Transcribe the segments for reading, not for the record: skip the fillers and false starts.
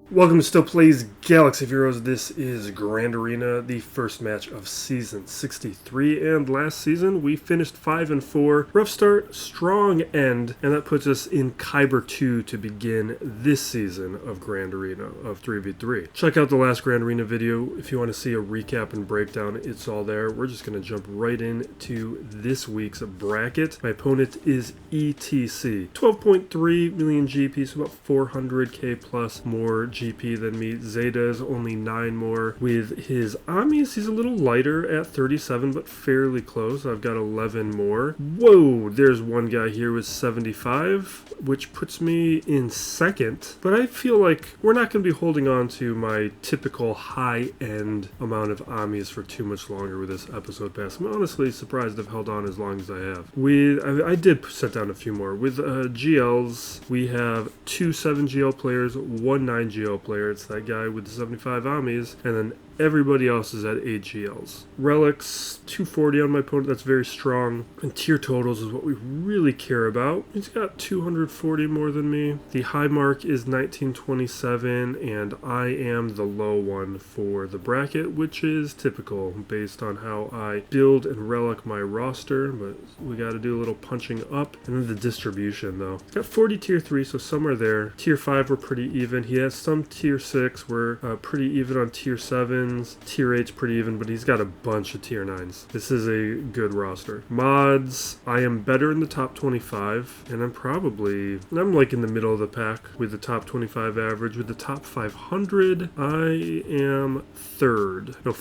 Welcome to Still Plays Galaxy of Heroes. This is Grand Arena, the first match of Season 63, and last season we finished 5-4. Rough start, strong end, and that puts us in Kyber 2 to begin this season of Grand Arena of 3v3. Check out the last Grand Arena video if you want to see a recap and breakdown. It's all there. We're just going to jump right into this week's bracket. My opponent is ETC. 12.3 million GP, so about 400k plus more GP than me. Zeta is only 9 more. With his Amis, he's a little lighter at 37, but fairly close. I've got 11 more. Whoa, there's one guy here with 75, which puts me in second. But I feel like we're not going to be holding on to my typical high-end amount of Amis for too much longer with this episode pass. I'm honestly surprised I've held on as long as I have. I did set down a few more. With GLs, we have 2 7GL players, 1 9GL player. It's that guy with the 75 Amis, and then everybody else is at 8 GLs. Relics, 240 on my opponent. That's very strong. And tier totals is what we really care about. He's got 240 more than me. The high mark is 1927, and I am the low one for the bracket, which is typical based on how I build and relic my roster, but we got to do a little punching up. And then the distribution, though. Got 40 tier 3, so somewhere there. Tier 5, we're pretty even. He has some tier 6. We're pretty even on tier 7. Tier 8's pretty even, but he's got a bunch of tier 9s. This is a good roster. Mods, I am better in the top 25, and I'm like in the middle of the pack with the top 25 average. With the top 500, I am third. No,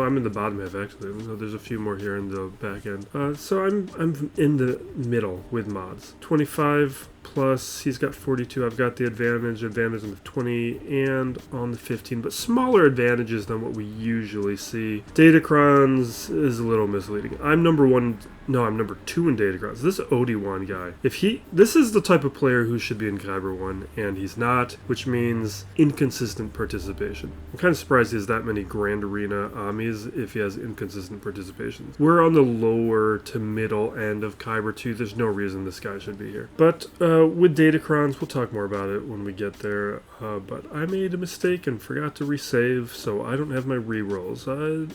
I'm in the bottom half, actually. No, there's a few more here in the back end. So I'm in the middle with mods. 25 plus, he's got 42. I've got the advantage on the 20 and on the 15, but smaller advantages than what we usually see. Datacrons is a little misleading. I'm number 2 in Datacrons. This OD1 guy, this is the type of player who should be in Kyber 1, and he's not, which means inconsistent participation. I'm kind of surprised he has that many Grand Arena Amis if he has inconsistent participation. We're on the lower to middle end of Kyber 2. There's no reason this guy should be here. But with Datacrons, we'll talk more about it when we get there. But I made a mistake and forgot to resave, so I don't have my rerolls.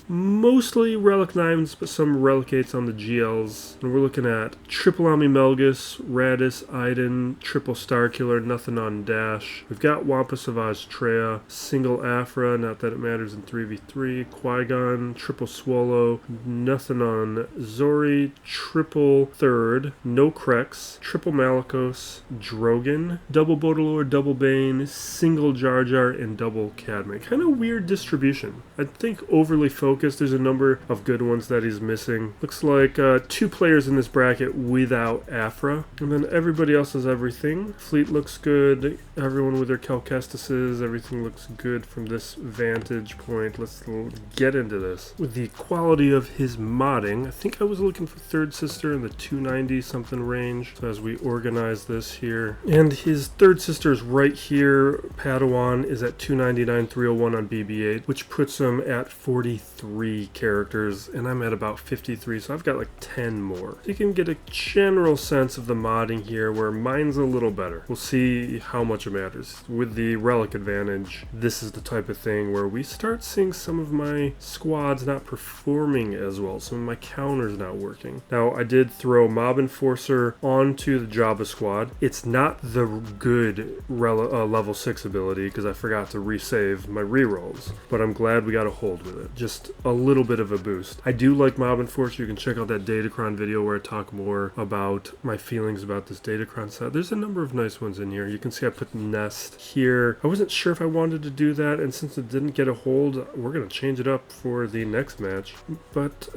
Mostly Relic 9s, but some Relic 8s on the GLs. And we're looking at triple Ami Melgus, Radis, Iden, triple Starkiller, nothing on Dash. We've got Wampa Savage Treya, single Afra, not that it matters in 3v3. Qui-Gon, triple Swallow, nothing on Zori, triple Third, no Krex, triple Malicos, Drogon, double Baudelaire, double Bane, single Jar Jar, and double Cadme. Kind of weird distribution. I think overly focused. There's a number of good ones that he's missing. Looks like 2 players in this bracket without Afra, and then everybody else has everything. Fleet looks good. Everyone with their Calcastuses, everything looks good from this vantage point. Let's get into this. With the quality of his modding, I think I was looking for Third Sister in the 290 something range. So as we organize this here, and his Third Sister is right here. Padawan is at 299, 301 on BB-8, which puts him at 43 characters, and I'm at about 53, so I've got like 10 more. You can get a general sense of the modding here, where mine's a little better. We'll see how much it matters. With the Relic advantage, this is the type of thing where we start seeing some of my squads not performing as well, some of my counters not working. Now, I did throw Mob Enforcer onto the Jabba squad. It's not the good level 6 ability, because I forgot to resave my rerolls, but I'm glad we got a hold with it. Just a little bit of a boost. I do like Mob Enforcer. You can check out that Datacron video where I talk more about my feelings about this Datacron set. There's a number of nice ones in here. You can see I put Nest here. I wasn't sure if I wanted to do that, and since it didn't get a hold, we're going to change it up for the next match. But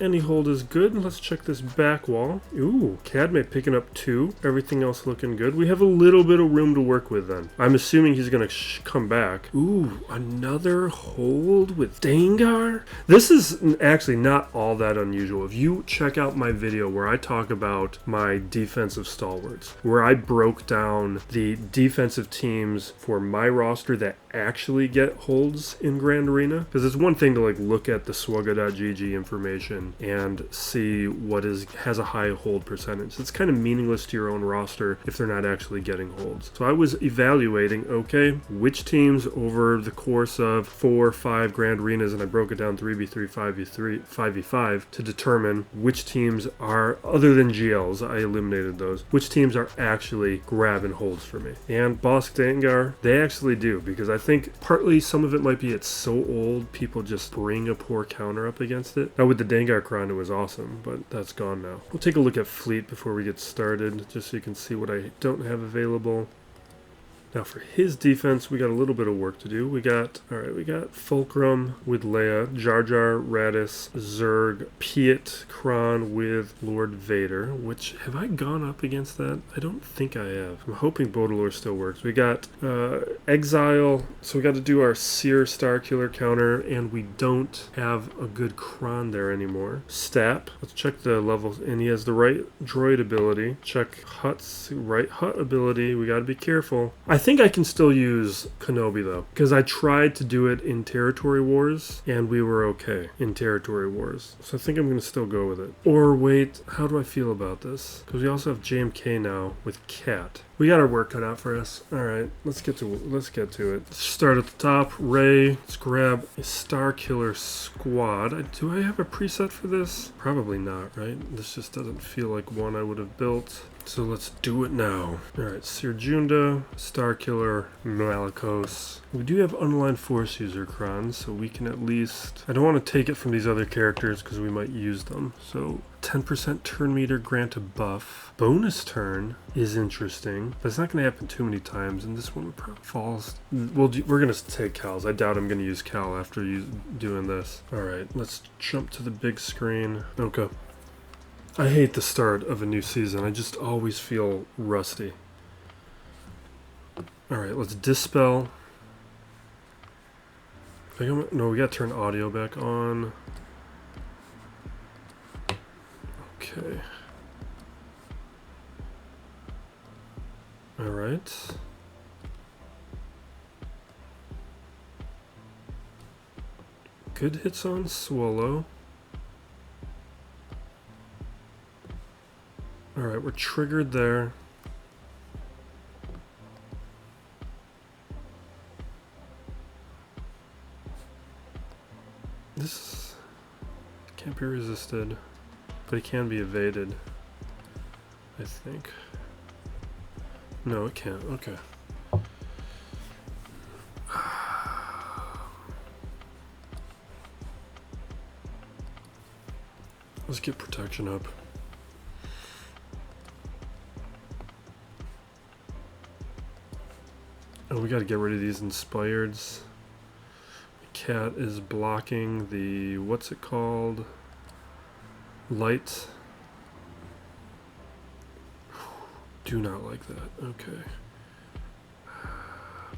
any hold is good. Let's check this back wall. Ooh, Cadme picking up 2. Everything else looking good. We have a little bit of room to work with then. I'm assuming he's going to come back. Ooh, another hold with Dengar? This is actually not all that unusual. If you check out my video where I talk about my defensive stalwarts, where I broke down the defensive teams for my roster that actually get holds in Grand Arena. Because it's one thing to like look at the swugga.gg information and see what has a high hold percentage. It's kind of meaningless to your own roster if they're not actually getting holds. So I was evaluating, okay, which teams over the course of 4 or 5 Grand Arenas, and I broke it down 3v3, 5v3, 5v5 to determine which teams are, other than GLs, I eliminated those, which teams are actually grabbing holds for me. And Bosk Dengar, they actually do, because I think partly some of it might be it's so old, people just bring a poor counter up against it. Now with the Dengar Kron, it was awesome, but that's gone now. We'll take a look at Fleet before we get started, just so you can see what I don't have available. Now for his defense, we got a little bit of work to do. We got Fulcrum with Leia, Jar Jar, Radis, Zerg, Piet, Kron with Lord Vader, which, have I gone up against that? I don't think I have. I'm hoping Baudelaire still works. We got Exile, so we got to do our Seer Starkiller counter, and we don't have a good Kron there anymore. Stap, let's check the levels, and he has the right droid ability. Check Hut's right Hut ability. We got to be careful. I think I can still use Kenobi though, because I tried to do it in Territory Wars and we were okay in Territory Wars. So I think I'm going to still go with it. Or wait, how do I feel about this? Because we also have JMK now with Cat. We got our work cut out for us. All right, let's get to it. Let's start at the top. Ray. Let's grab a Starkiller squad. Do I have a preset for this? Probably not, right? This just doesn't feel like one I would have built. So let's do it now. All right, Sirjunda, Starkiller, Malicos. We do have Unaligned Force User Kron, so we can at least... I don't want to take it from these other characters because we might use them. So 10% turn meter grant a buff. Bonus turn is interesting, but it's not going to happen too many times, and this one probably falls. We're going to take Cal's. I doubt I'm going to use Cal after doing this. All right, let's jump to the big screen. Okay. I hate the start of a new season. I just always feel rusty. Alright, let's dispel. No, we gotta turn audio back on. Okay. Alright. Good hits on Swallow. Alright, we're triggered there. This can't be resisted, but it can be evaded, I think. No, it can't. Okay. Let's get protection up. Oh, we gotta get rid of these inspireds. The cat is blocking the, what's it called? Light. Do not like that. Okay.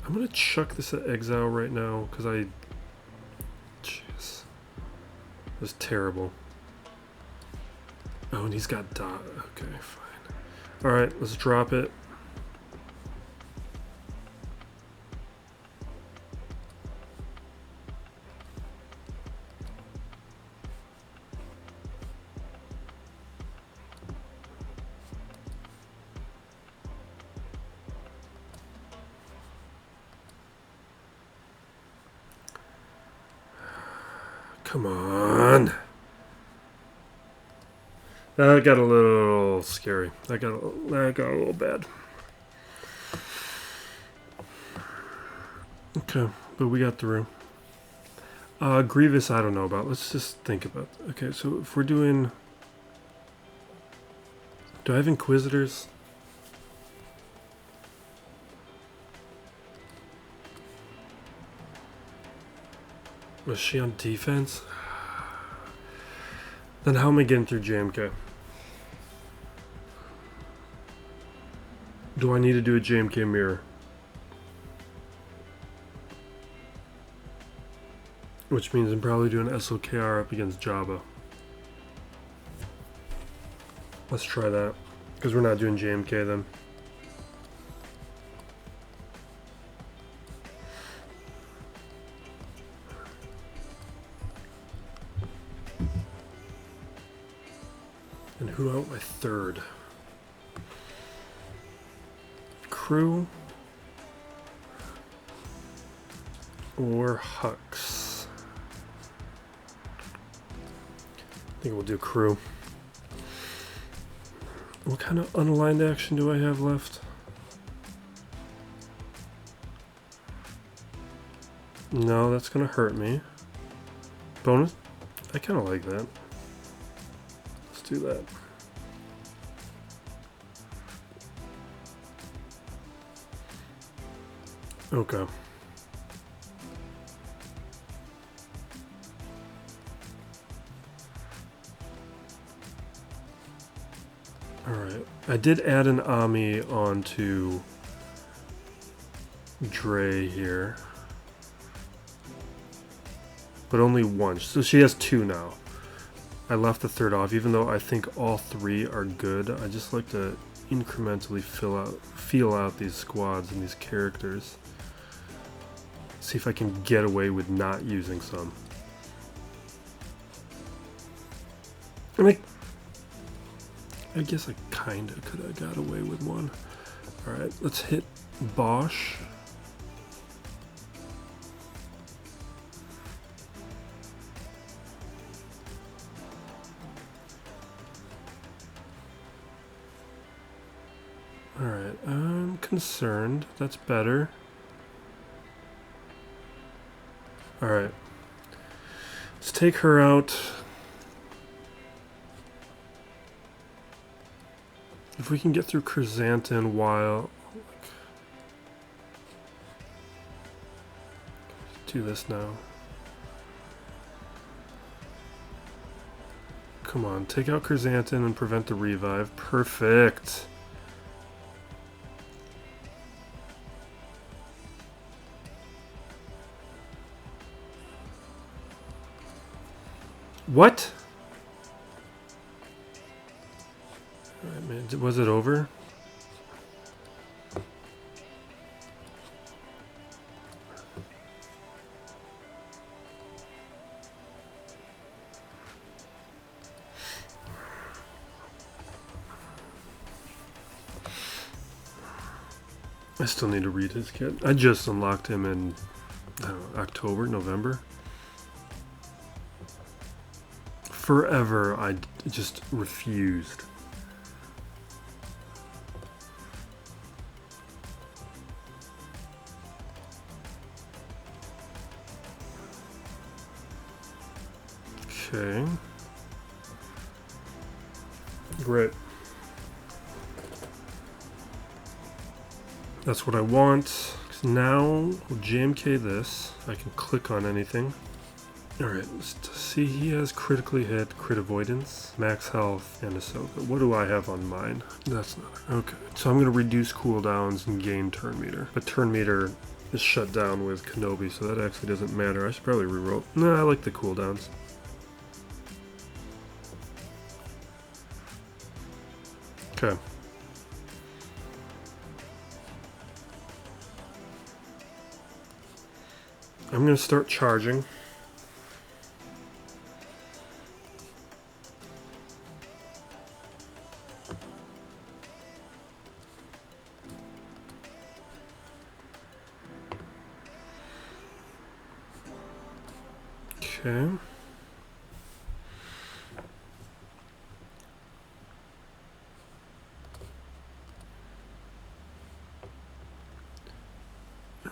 I'm gonna chuck this at exile right now because jeez. It was terrible. Oh, and he's got dot. Okay, fine. Alright, let's drop it. Come on. That got a little scary. That got a little bad. Okay, but we got through. Grievous, I don't know about. Let's just think about it. Okay, so if we're doing... Do I have Inquisitors? Was she on defense? Then how am I getting through JMK? Do I need to do a JMK mirror? Which means I'm probably doing SOKR up against Jabba. Let's try that. Because we're not doing JMK then. Who out my third? Crew or Hux? I think we'll do crew. What kind of unaligned action do I have left? No, that's gonna hurt me. Bonus? I kind of like that. Let's do that. Okay. Alright. I did add an Ami onto Dre here. But only one. So she has two now. I left the third off, even though I think all three are good. I just like to incrementally feel out these squads and these characters. See if I can get away with not using some. I guess I kinda could have got away with one. Alright, let's hit Bosch. Alright, I'm concerned. That's better. Alright. Let's take her out. If we can get through Chrysanthemum while... do this now. Come on, take out Chrysanthemum and prevent the revive. Perfect. What? Alright, man. Was it over? I still need to read his kit. I just unlocked him in, I don't know, October, November. Forever, I just refused. Okay. Great. That's what I want. Now, we'll JMK this. I can click on anything. Alright, let's see. He has critically hit, crit avoidance, max health, and Ahsoka. What do I have on mine? That's not... okay. So I'm going to reduce cooldowns and gain turn meter. But turn meter is shut down with Kenobi, so that actually doesn't matter. I should probably reroll. No, I like the cooldowns. Okay. I'm going to start charging. Okay.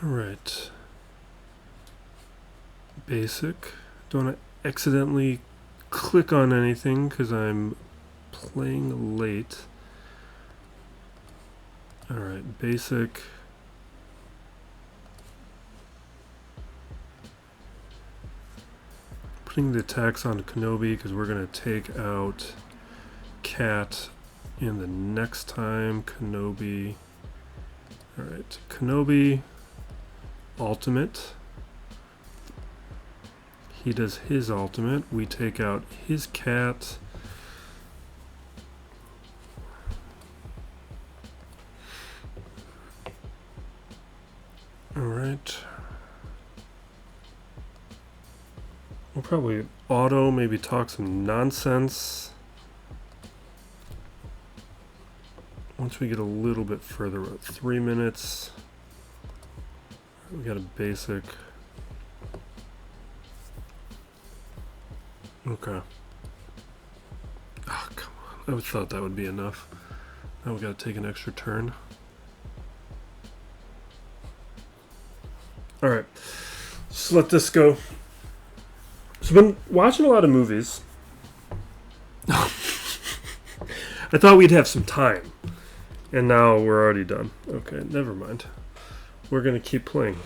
All right. Basic. Don't want to accidentally click on anything because I'm playing late. All right, basic. Putting the attacks on Kenobi because we're going to take out Cat in the next time. Kenobi. All right, Kenobi ultimate. He does his ultimate. We take out his Cat. All right. We'll probably auto, maybe talk some nonsense. once we get a little bit further, about 3 minutes, we got a basic. Okay. Oh, come on. I thought that would be enough. Now we got to take an extra turn. Alright. Just let this go. So I've been watching a lot of movies. I thought we'd have some time. And now we're already done. Okay, never mind. We're going to keep playing.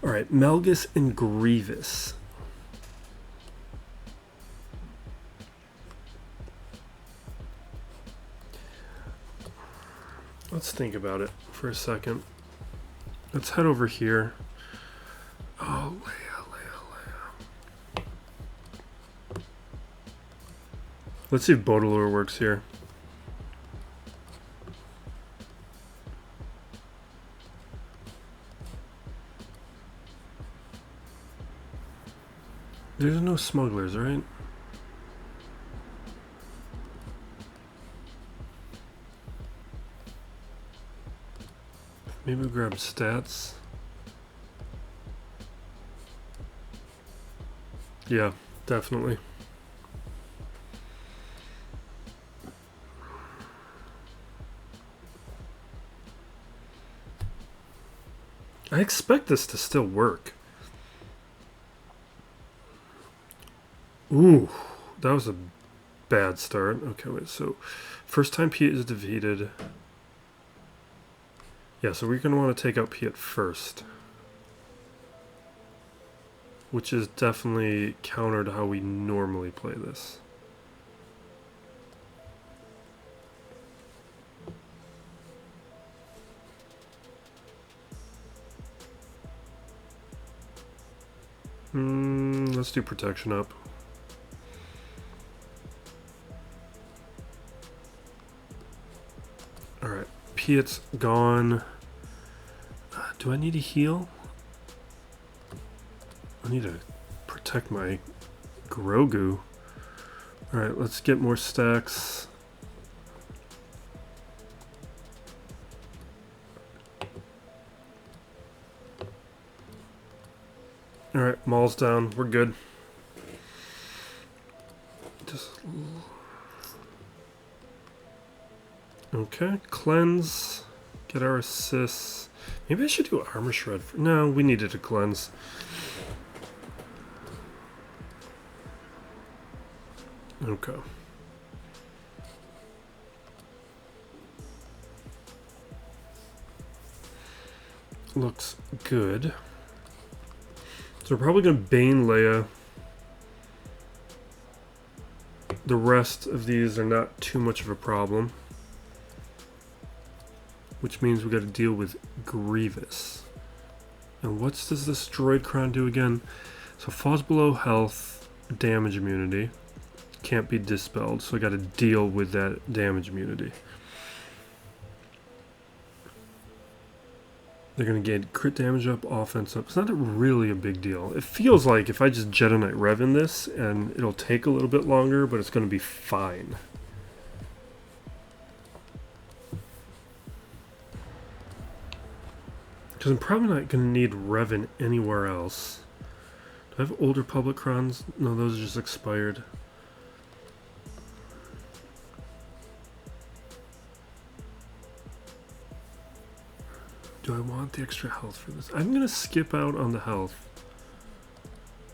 Alright, Melgus and Grievous. Let's think about it for a second. Let's head over here. Oh, Leia. Let's see if Baudelaire works here. There's no smugglers, right? Maybe we'll grab stats. Yeah, definitely. I expect this to still work. Ooh, that was a bad start. Okay, wait, so first time Piet is defeated. Yeah, so we're going to want to take out Piet first. Which is definitely counter to how we normally play this. Let's do protection up. Alright, Piet's gone. Do I need to heal? I need to protect my Grogu. Alright, let's get more stacks. Alright, Maul's down. We're good. Okay, cleanse. Get our assists. Maybe I should do armor shred. No, we needed to cleanse. Okay. Looks good. So we're probably going to Bane Leia. The rest of these are not too much of a problem. Which means we got to deal with Grievous. And what does this droid crown do again? So falls below health, damage immunity. Can't be dispelled, so I got to deal with that damage immunity. They're going to get crit damage up, offense up. It's not really a big deal. It feels like if I just Jedi Knight Rev in this, and it'll take a little bit longer, but it's going to be fine. Because I'm probably not going to need Revan anywhere else. Do I have older public crons? No, those are just expired. Do I want the extra health for this? I'm going to skip out on the health.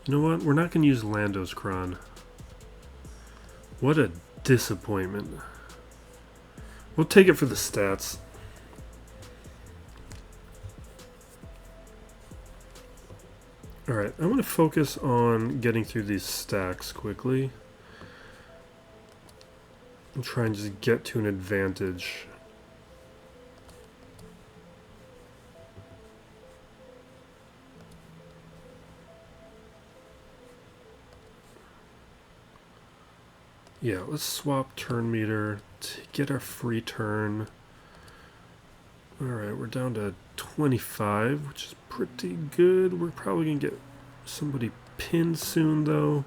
You know what? We're not going to use Lando's cron. What a disappointment. We'll take it for the stats. Alright, I'm going to focus on getting through these stacks quickly. And try and just get to an advantage. Yeah, let's swap turn meter to get our free turn. Alright, we're down to 25, which is pretty good. We're probably going to get somebody pinned soon, though.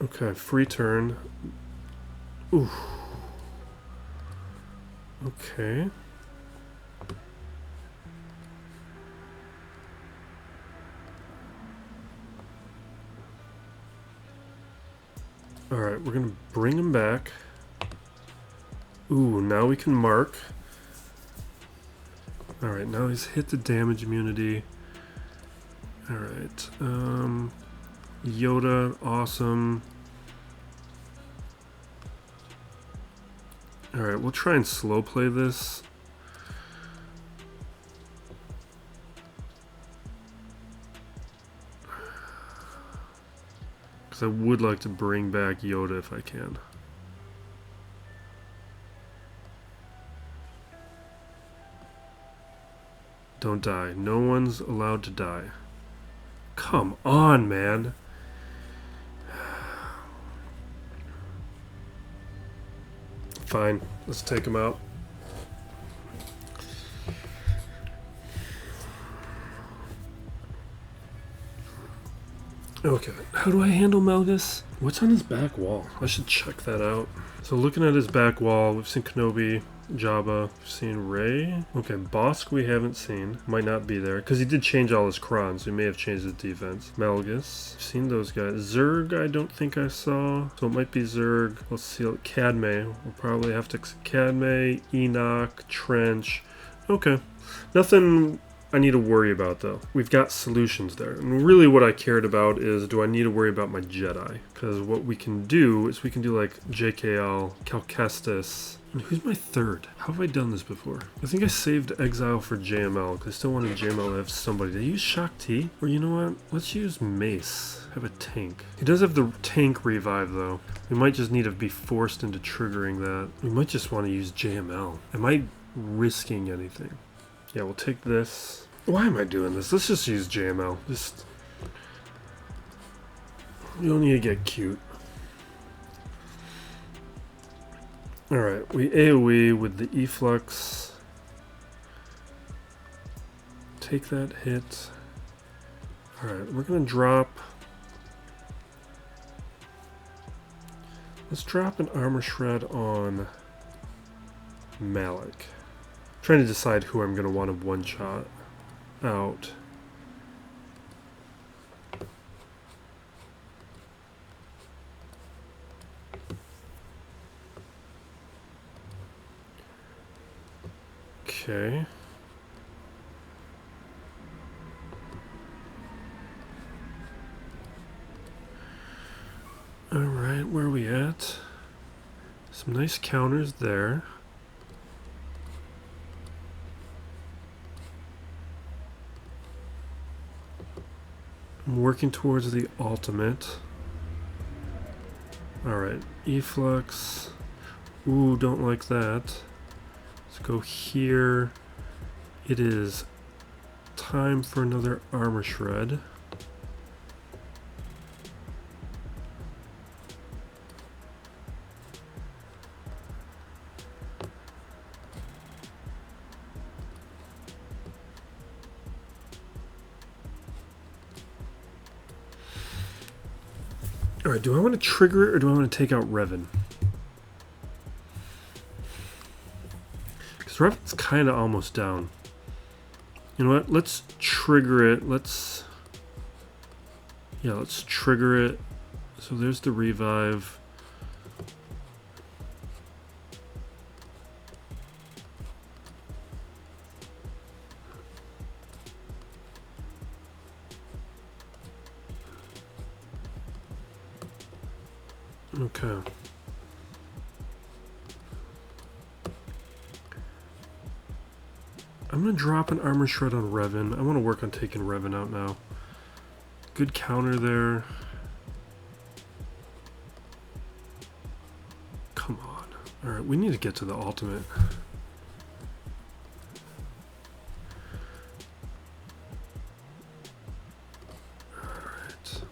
Okay, free turn. Ooh. Okay. Alright, we're gonna bring him back. Ooh, now we can mark. Alright, now he's hit the damage immunity. Alright, Yoda, awesome. Alright, we'll try and slow play this. Because I would like to bring back Yoda if I can. Don't die. No one's allowed to die. Come on, man. Fine. Let's take him out. Okay. How do I handle Melgus? What's on his back wall? I should check that out. So looking at his back wall, we've seen Kenobi, Jabba, we've seen Rey. Okay, Bosk we haven't seen. Might not be there. Because he did change all his crons. He may have changed his defense. Melgus. I've seen those guys. Zerg I don't think I saw. So it might be Zerg. Let's see. Cadme. We'll probably have to... Cadme, Enoch, Trench. Okay. Nothing... I need to worry about though. We've got solutions there. And really what I cared about is, do I need to worry about my Jedi? Because what we can do is we can do like JKL, Cal Kestis. And who's my third? How have I done this before? I think I saved Exile for JML because I still wanted JML to have somebody. Did I use Shock T? Or you know what? Let's use Mace. Have a tank. He does have the tank revive though. We might just need to be forced into triggering that. We might just want to use JML. Am I risking anything? Yeah, we'll take this. Why am I doing this? Let's just use JML. Just... You don't need to get cute. Alright, we AoE with the Efflux. Take that hit. Alright, we're gonna drop... Let's drop an Armor Shred on Malik. Trying to decide who I'm going to want to one-shot out. Okay. Alright, where are we at? Some nice counters there. I'm working towards the ultimate. Alright, Efflux. Ooh, don't like that. Let's go here. It is time for another Armor Shred. Alright, do I want to trigger it or do I want to take out Revan? Because Revan's kind of almost down. You know what? Let's trigger it. Let's trigger it. So there's the revive. Okay. I'm going to drop an Armor Shred on Revan. I want to work on taking Revan out now. Good counter there. Come on. Alright, we need to get to the ultimate. Alright.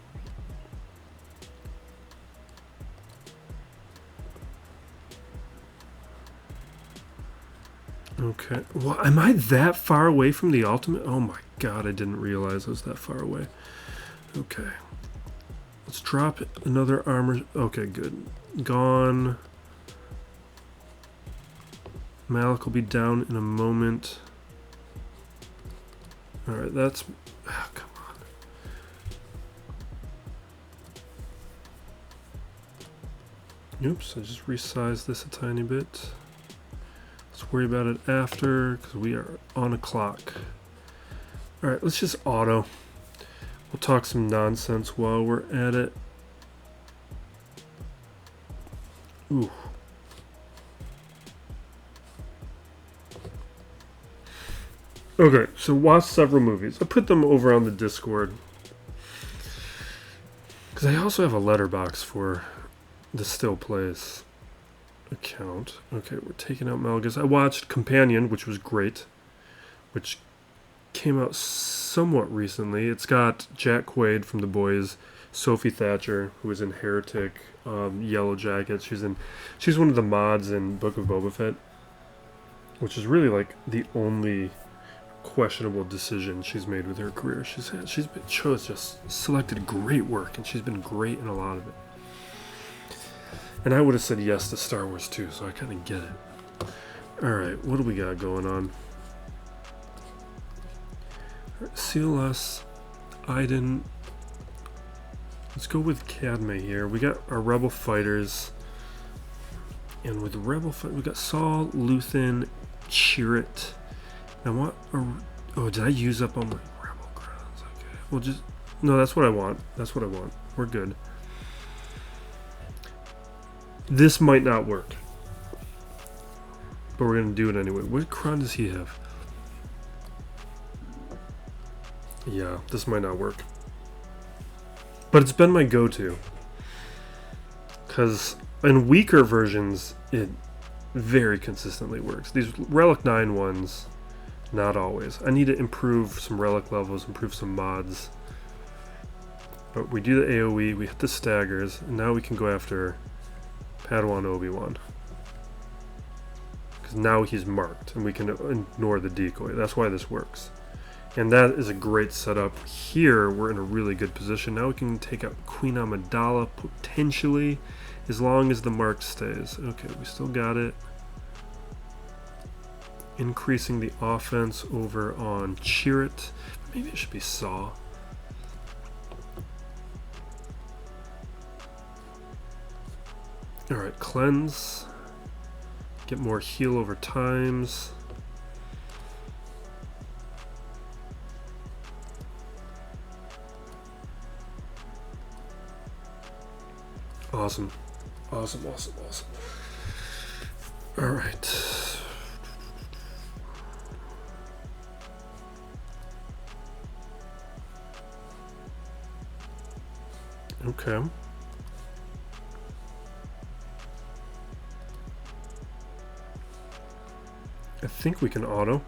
Okay. Well, am I that far away from the ultimate? Oh my god, I didn't realize I was that far away. Okay. Let's Let's drop another armor. Okay, good. Gone. Malik will be down in a moment. Alright, that's... Oh, come on. Oops, I just resized this a tiny bit. Let's worry about it after, because we are on a clock. Alright, let's just auto. We'll talk some nonsense while we're at it. Ooh. Okay, so watch several movies. I put them over on the Discord. Because I also have a letterbox for the Still Plays account. Okay, we're taking out Melgus. I watched Companion, which was great. Which came out somewhat recently. It's got Jack Quaid from The Boys, Sophie Thatcher, who was in Heretic, Yellow Jacket. She's one of the mods in Book of Boba Fett. Which is really like the only questionable decision she's made with her career. She's just selected great work, and she's been great in a lot of it. And I would have said yes to Star Wars too, so I kind of get it. Alright, what do we got going on? CLS, Iden. Let's go with Cadme here. We got our Rebel fighters. And with the Rebel fight, we got Saul, Luthen, Chirrut. I want a... Oh, did I use up all my Rebel crowns? Okay. We'll just... No, that's what I want. That's what I want. We're good. This might not work. But we're going to do it anyway. What crown does he have? Yeah, this might not work. But it's been my go-to. Because in weaker versions, it very consistently works. These Relic 9 ones... Not always. I need to improve some relic levels, improve some mods. But we do the AoE, we hit the staggers, and now we can go after Padawan Obi-Wan. Because now he's marked, and we can ignore the decoy. That's why this works. And that is a great setup. Here, we're in a really good position. Now we can take out Queen Amidala, potentially, as long as the mark stays. Okay, we still got it. Increasing the offense over on Chirrut. Maybe it should be Saw. Alright, cleanse. Get more heal over times. Awesome. Awesome, awesome, awesome. Alright. Okay. I think we can auto.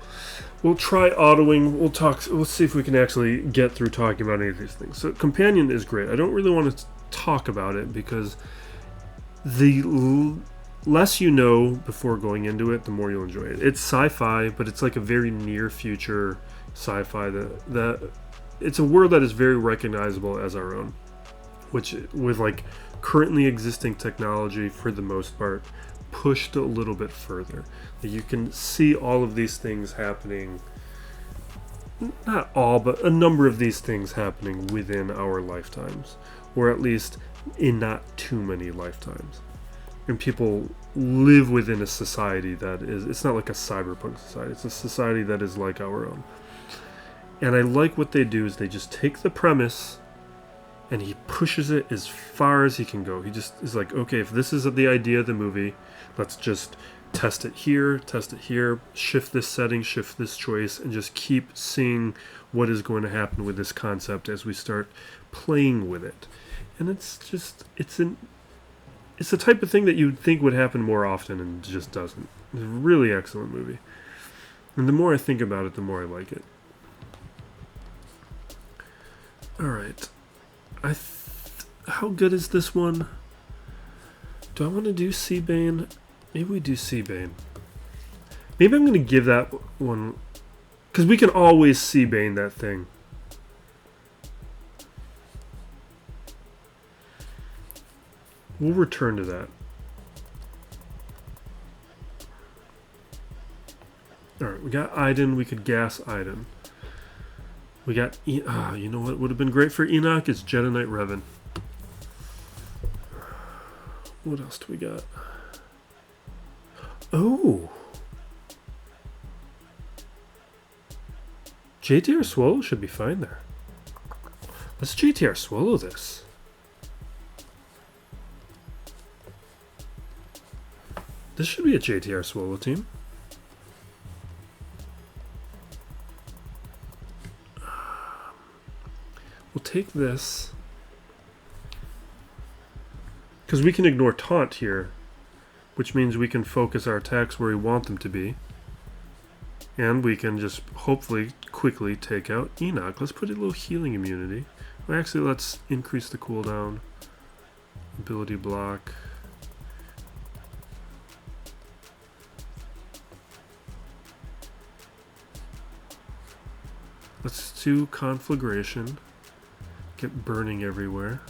We'll try autoing. We'll talk. We'll see if we can actually get through talking about any of these things. So Companion is great. I don't really want to talk about it because the less you know before going into it, the more you'll enjoy it. It's sci-fi, but it's like a very near future sci-fi that it's a world that is very recognizable as our own. Which, with like currently existing technology for the most part, pushed a little bit further. You can see all of these things happening, not all, but a number of these things happening within our lifetimes, or at least in not too many lifetimes. And people live within a society that is, it's not like a cyberpunk society, it's a society that is like our own. And I like what they do is they just take the premise and he pushes it as far as he can go. He just is like, okay, if this is the idea of the movie, let's just test it here, shift this setting, shift this choice, and just keep seeing what is going to happen with this concept as we start playing with it. And it's just, it's the type of thing that you'd think would happen more often and just doesn't. It's a really excellent movie. And the more I think about it, the more I like it. Alright. How good is this one? Do I want to do Seabane? Maybe we do Seabane. Maybe I'm going to give that one... Because we can always Seabane that thing. We'll return to that. Alright, we got Iden. We could gas Iden. We got... you know what would have been great for Enoch is Jedinite Revan. What else do we got? Oh! JTR Swallow should be fine there. Let's JTR Swallow this. This should be a JTR Swallow team. We'll take this. Because we can ignore taunt here, which means we can focus our attacks where we want them to be. And we can just hopefully quickly take out Enoch. Let's put a little healing immunity. Well, actually, let's increase the cooldown. Ability block. Let's do conflagration. Get burning everywhere.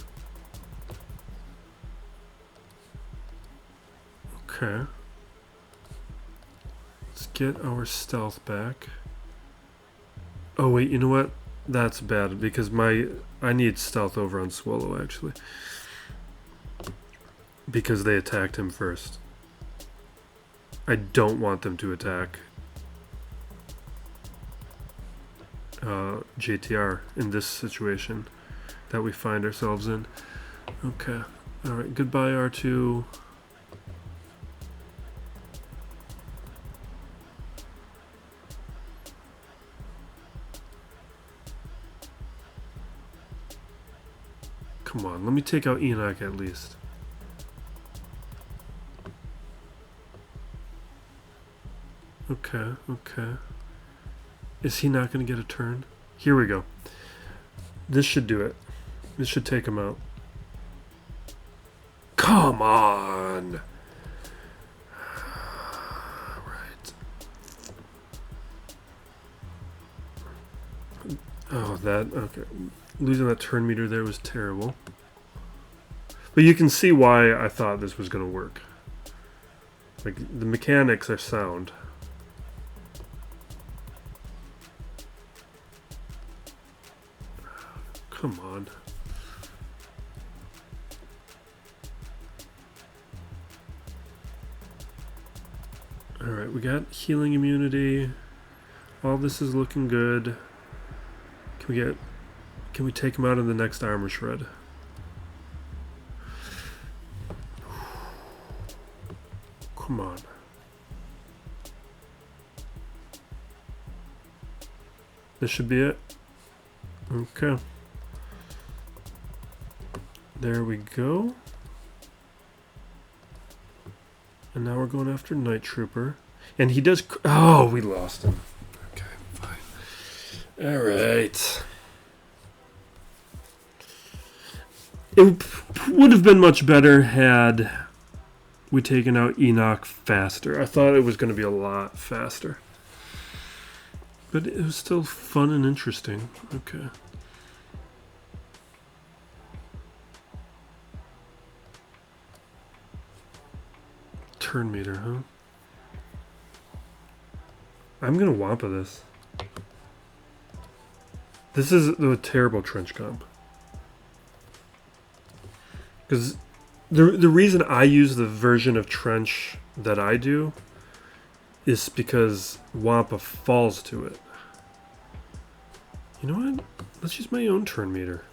Okay. Let's get our stealth back. Oh wait, you know what? That's bad because I need stealth over on Swallow actually. Because they attacked him first. I don't want them to attack JTR in this situation that we find ourselves in. Okay. Alright, goodbye R2. Come on, let me take out Enoch at least. Okay, okay. Is he not going to get a turn? Here we go. This should do it. This should take him out. Come on! Right. Oh, that... Okay. Losing that turn meter there was terrible. But you can see why I thought this was going to work. Like, the mechanics are sound. Come on. Alright, we got healing immunity. All this is looking good. Can we take him out in the next armor shred? Come on. This should be it. Okay. There we go. And now we're going after Night Trooper. And he does... Oh, we lost him. Okay, fine. Alright. It would have been much better had we taken out Enoch faster. I thought it was going to be a lot faster. But it was still fun and interesting. Okay. Turn meter, huh? I'm gonna Wampa this. This is a terrible trench comp. Because the reason I use the version of trench that I do is because Wampa falls to it. You know what? Let's use my own turn meter.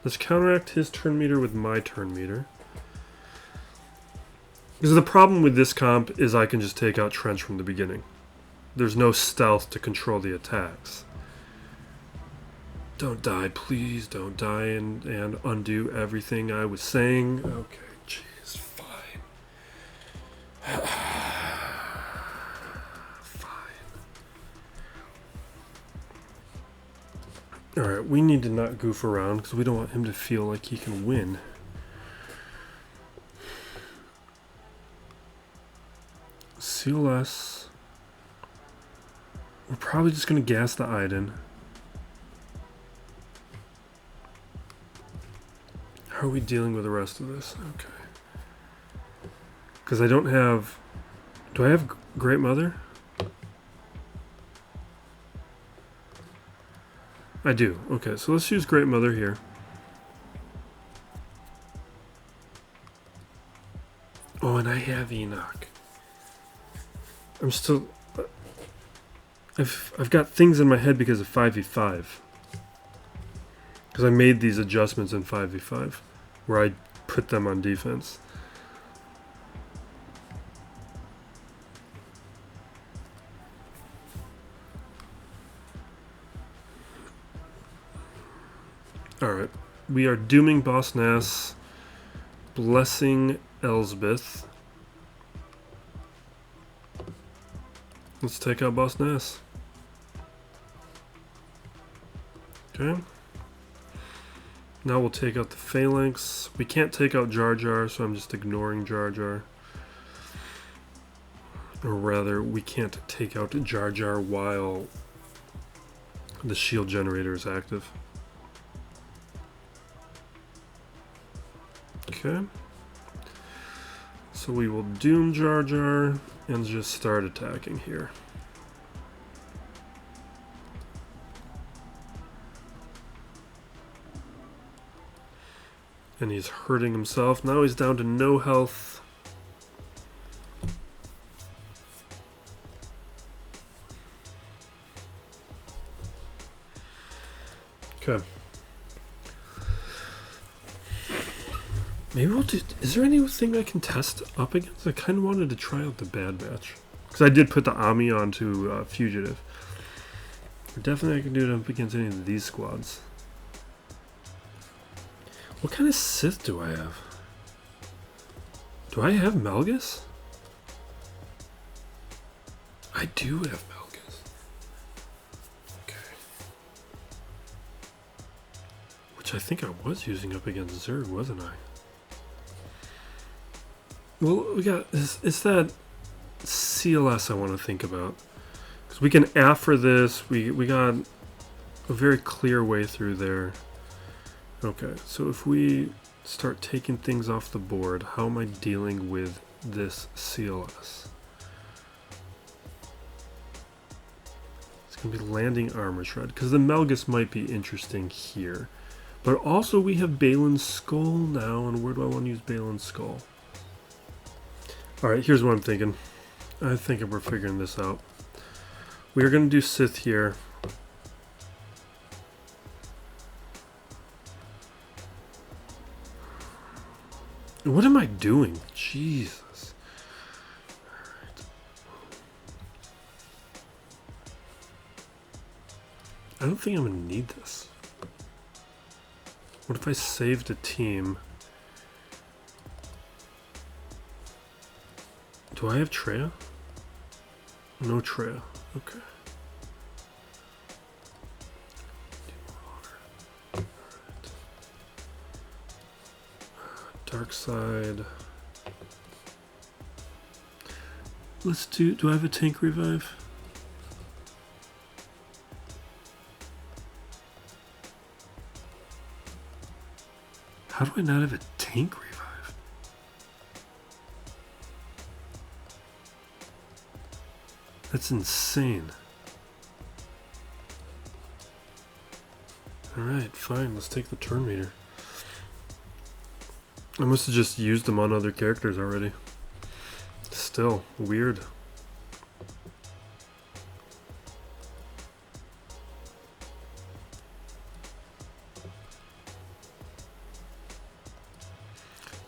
Let's counteract his turn meter with my turn meter. Because the problem with this comp is I can just take out trench from the beginning. There's no stealth to control the attacks. Don't die, please. Don't die and undo everything I was saying. Okay, jeez, fine. Fine. Alright, we need to not goof around because we don't want him to feel like he can win. CLS. We're probably just going to gas the Iden. How are we dealing with the rest of this? Okay. Because I don't have... Do I have Great Mother? I do. Okay, so let's use Great Mother here. Oh, and I have Enoch. I'm still... I've got things in my head because of 5v5. Because I made these adjustments in 5v5, where I put them on defense. Alright, we are dooming Boss Nass, blessing Elsbeth. Let's take out Boss Nass. Okay. Now we'll take out the Phalanx. We can't take out Jar Jar, so I'm just ignoring Jar Jar. Or rather, we can't take out Jar Jar while the shield generator is active. Okay. So we will doom Jar Jar and just start attacking here. And he's hurting himself. Now he's down to no health. Okay. Maybe we'll do... Is there anything I can test up against? I kind of wanted to try out the bad match. Because I did put the Ami onto Fugitive. But definitely I can do it up against any of these squads. What kind of Sith do I have? Do I have Melgus? I do have Melgus. Okay. Which I think I was using up against Zerg, wasn't I? Well, we got... It's that CLS I want to think about. Because we can after this. We got a very clear way through there. Okay, so if we start taking things off the board, how am I dealing with this CLS? It's going to be landing Armor Shred, because the Melgus might be interesting here. But also we have Balin's Skull now, and where do I want to use Balin's Skull? Alright, here's what I'm thinking. I think we're figuring this out. We're going to do Sith here. What am I doing? Jesus. Alright. I don't think I'm going to need this. What if I saved a team? Do I have Treya? No Treya. Okay. Dark Side. Let's do I have a tank revive? How do I not have a tank revive? That's insane. Alright, fine, let's take the turn meter. I must have just used them on other characters already. Still, weird. It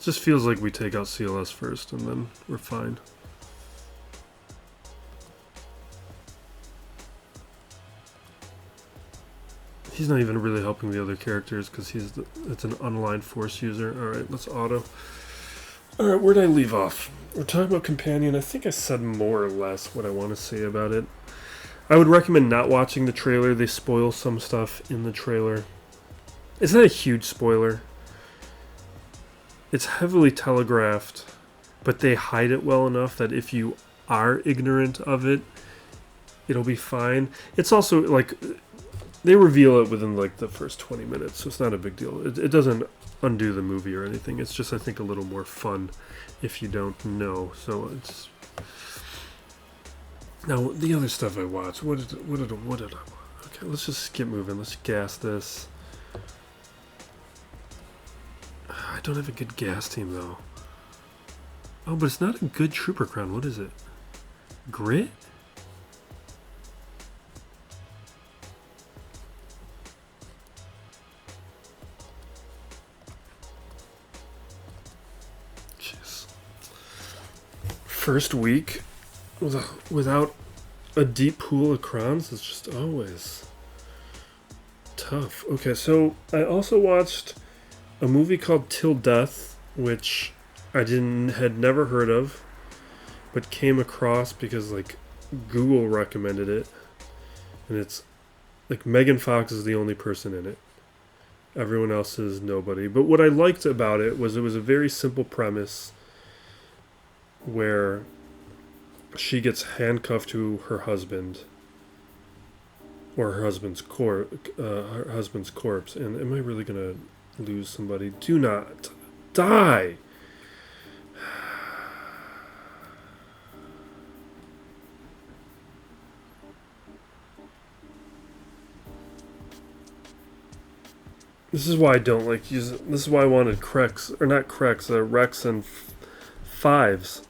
just feels like we take out CLS first and then we're fine. He's not even really helping the other characters because it's an unaligned force user. Alright, let's auto. Alright, where did I leave off? We're talking about Companion. I think I said more or less what I want to say about it. I would recommend not watching the trailer. They spoil some stuff in the trailer. It's not a huge spoiler. It's heavily telegraphed, but they hide it well enough that if you are ignorant of it, it'll be fine. It's also like... They reveal it within like the first 20 minutes, so it's not a big deal. It doesn't undo the movie or anything. It's just, I think, a little more fun if you don't know. So it's... Now, the other stuff I watched, what did I watch? Okay, let's just skip moving. Let's gas this. I don't have a good gas team, though. Oh, but it's not a good Trooper Crown. What is it? Grit? Jeez. First week without a deep pool of crowns is just always tough. Okay, so I also watched a movie called Till Death, which I had never heard of, but came across because like Google recommended it, and it's like Megan Fox is the only person in it. Everyone else is nobody. But what I liked about it was a very simple premise where she gets handcuffed to her husband, or her husband's corpse. And am I really gonna lose somebody? Do not die. This is why I don't like using. This is why I wanted Rex and fives.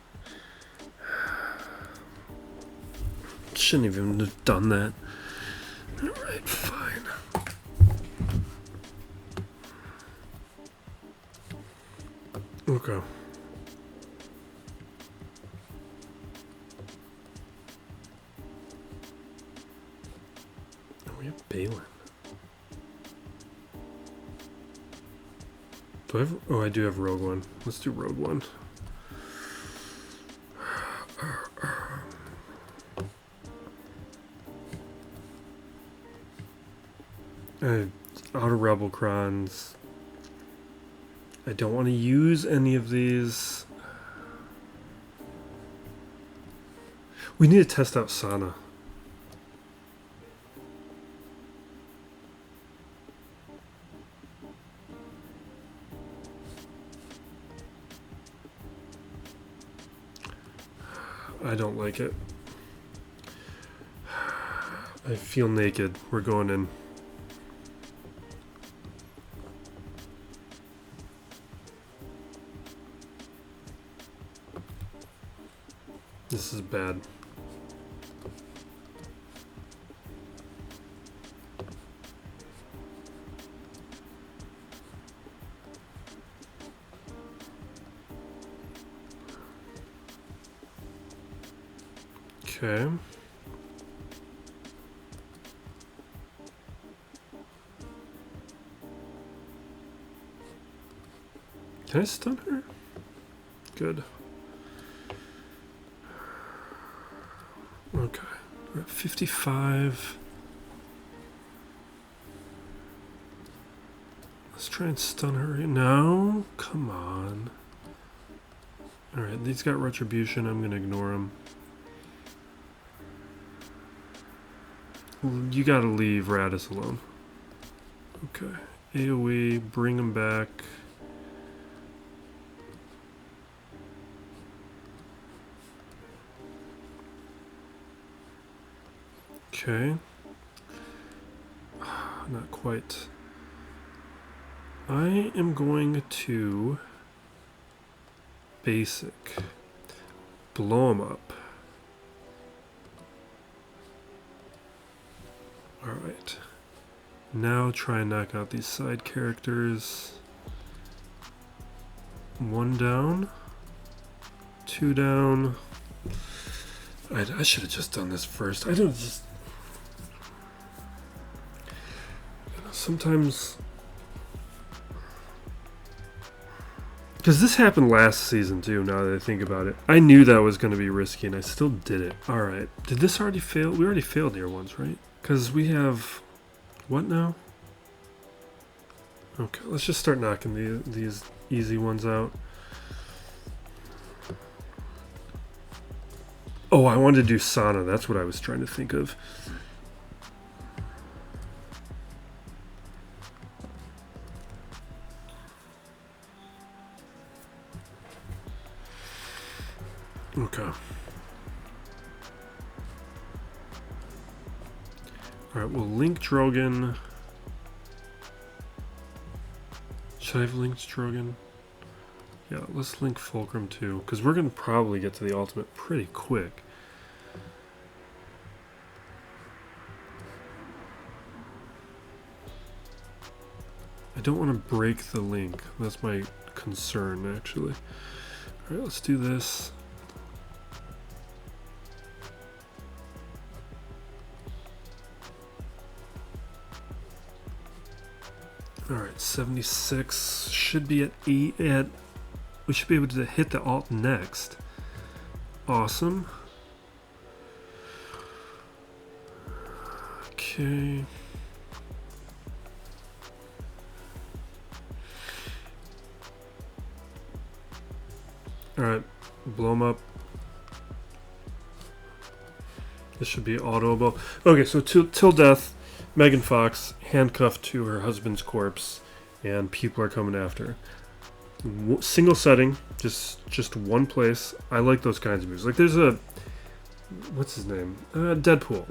Shouldn't even have done that. Alright, fine. Okay. Oh, we have Balin. Do I have... Oh, I do have Rogue One. Let's do Rogue One. Outer Rebel Crons. I don't want to use any of these. We need to test out Sana. I don't like it. I feel naked. We're going in. This is bad. Okay. Can I stun her? Good. Okay. We're at 55. Let's try and stun her. No? Come on. Alright, these got retribution. I'm going to ignore them. You gotta leave Radis alone. Okay. AoE, bring him back. Okay. Not quite. I am going to basic. Blow him up. Alright. Now try and knock out these side characters. 1 down. 2 down. I should have just done this first. I don't just... Sometimes... Because this happened last season too, now that I think about it. I knew that was going to be risky and I still did it. Alright. Did this already fail? We already failed here once, right? Because we have... What now? Okay, let's just start knocking these easy ones out. Oh, I wanted to do Sana. That's what I was trying to think of. Okay. Alright, we'll link Drogon. Should I have linked Drogon? Yeah, let's link Fulcrum too, because we're going to probably get to the ultimate pretty quick. I don't want to break the link. That's my concern, actually. Alright, let's do this. Alright, 76 should be at 8 at... We should be able to hit the alt next. Awesome. Okay. Alright, blow them up. This should be autoable. Okay, so till death, Megan Fox handcuffed to her husband's corpse, and people are coming after her. Single setting, just one place. I like those kinds of movies. Like there's a, what's his name? Deadpool.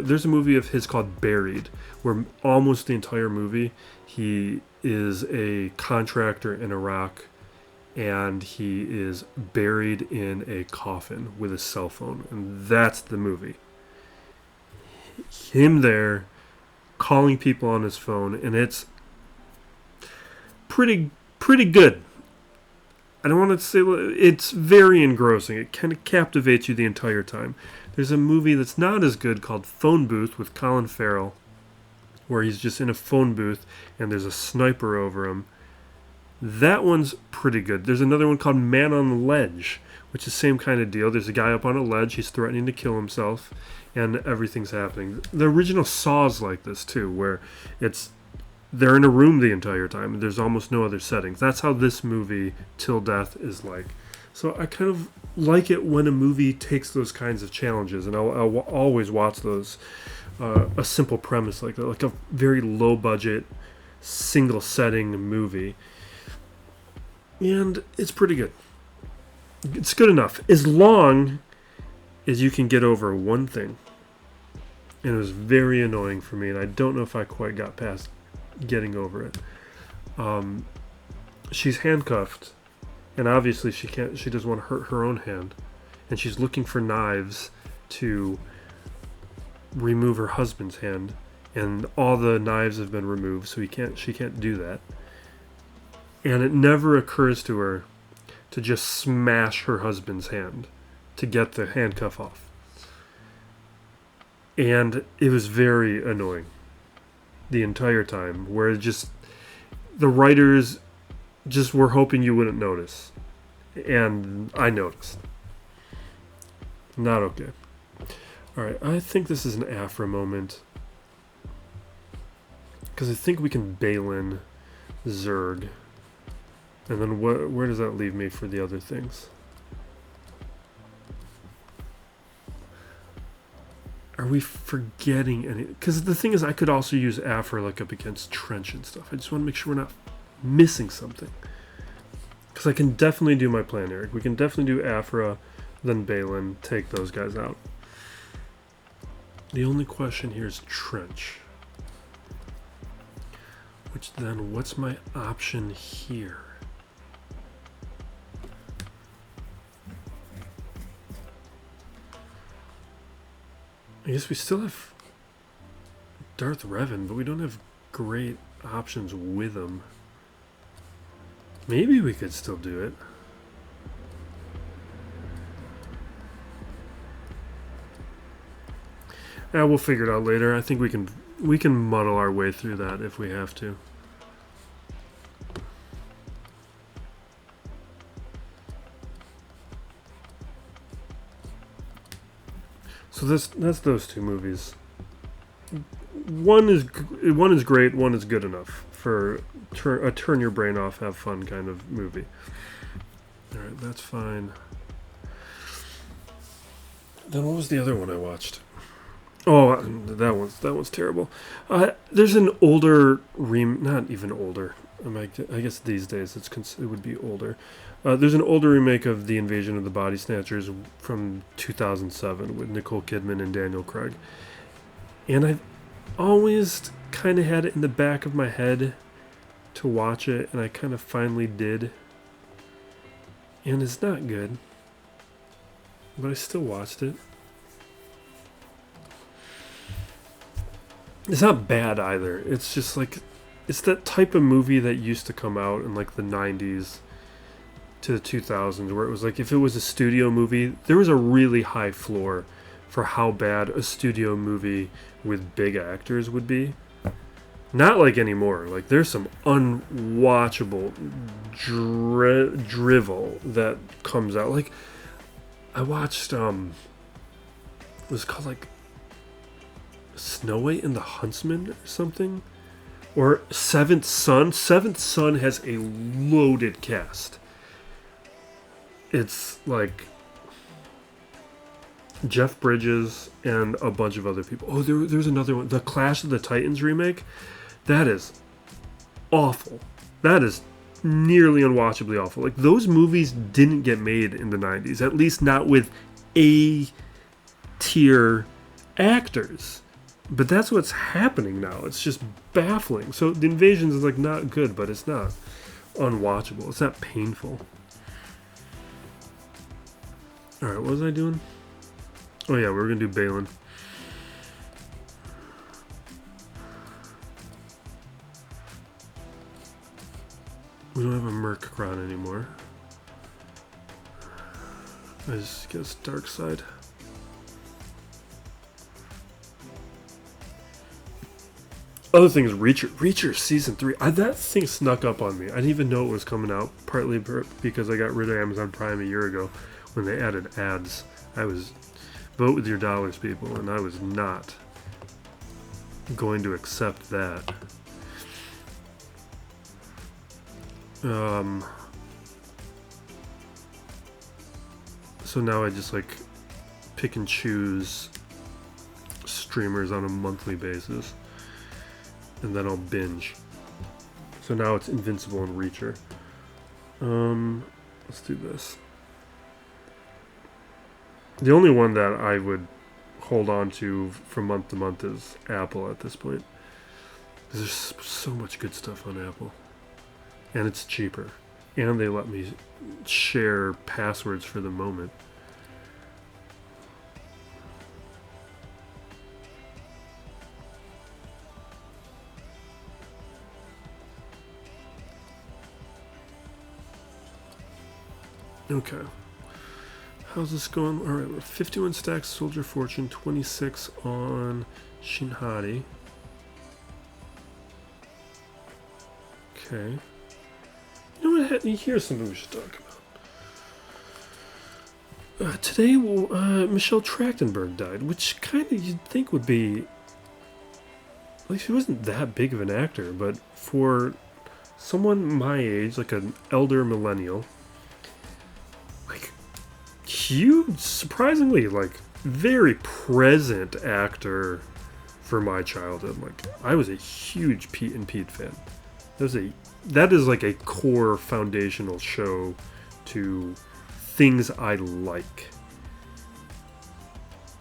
There's a movie of his called Buried, where almost the entire movie he is a contractor in Iraq, and he is buried in a coffin with a cell phone, and that's the movie. Him there, calling people on his phone, and it's pretty good. I don't want to say it's very engrossing. It kind of captivates you the entire time. There's a movie that's not as good called Phone Booth with Colin Farrell, where he's just in a phone booth and there's a sniper over him. That one's pretty good. There's another one called Man on the Ledge, which is the same kind of deal. There's a guy up on a ledge. He's threatening to kill himself, and everything's happening. The original Saw's like this too, where they're in a room the entire time. There's almost no other settings. That's how this movie, Till Death, is like. So I kind of like it when a movie takes those kinds of challenges, and I'll always watch those. A simple premise like that, like a very low budget, single setting movie. And it's pretty good. It's good enough. As long as you can get over one thing. And it was very annoying for me, and I don't know if I quite got past getting over it. She's handcuffed, and obviously she doesn't want to hurt her own hand, and she's looking for knives to remove her husband's hand, and all the knives have been removed, so she can't do that. And it never occurs to her to just smash her husband's hand to get the handcuff off. And it was very annoying the entire time, where the writers just were hoping you wouldn't notice. And I noticed. Not okay. Alright, I think this is an Afra moment. Because I think we can Balin Zerg. And then where does that leave me for the other things? Are we forgetting any? Because the thing is, I could also use Afra like up against Trench and stuff. I just want to make sure we're not missing something. Because I can definitely do my plan, Eric. We can definitely do Afra, then Balin, take those guys out. The only question here is Trench. Which then, what's my option here? I guess we still have Darth Revan, but we don't have great options with him. Maybe we could still do it. We'll figure it out later. I think we can muddle our way through that if we have to. So that's those two movies. One is great. One is good enough for a turn your brain off, have fun kind of movie. All right, that's fine. Then what was the other one I watched? Oh, that one's terrible. There's an older not even older. I guess these days it would be older. There's an older remake of The Invasion of the Body Snatchers from 2007 with Nicole Kidman and Daniel Craig. And I've always kind of had it in the back of my head to watch it, and I kind of finally did. And it's not good, but I still watched it. It's not bad either. It's just like, it's that type of movie that used to come out in like the 90s to the 2000s, where it was like, if it was a studio movie, there was a really high floor for how bad a studio movie with big actors would be. Not like anymore. Like, there's some unwatchable drivel that comes out. Like, I watched it was called like Snow White and the Huntsman or something, or Seventh Son. Seventh Son has a loaded cast. It's like Jeff Bridges and a bunch of other people. Oh, there's another one. The Clash of the Titans remake. That is awful. That is nearly unwatchably awful. Like, those movies didn't get made in the 90s. At least not with A-tier actors. But that's what's happening now. It's just baffling. So The Invasion is like not good, but it's not unwatchable. It's not painful. Alright, what was I doing? Oh yeah, we're going to do Balin. We don't have a Murkron anymore. I just guess Dark Side. Other thing is Reacher. Reacher Season 3. That thing snuck up on me. I didn't even know it was coming out, partly because I got rid of Amazon Prime a year ago when they added ads. I was, vote with your dollars, people, and I was not going to accept that. So now I just like pick and choose streamers on a monthly basis, and then I'll binge. So now it's Invincible and Reacher. Let's do this. The only one that I would hold on to from month to month is Apple at this point. There's so much good stuff on Apple. And it's cheaper. And they let me share passwords for the moment. Okay. How's this going? Alright, 51 stacks Soldier Fortune, 26 on Shinhari. Okay. You know what? Here's something we should talk about. Today, Michelle Trachtenberg died, which kind of you'd think would be... Like, she wasn't that big of an actor, but for someone my age, like an elder millennial, like, huge, surprisingly, like, very present actor for my childhood. Like, I was a huge Pete and Pete fan. That is like a core foundational show to things I like.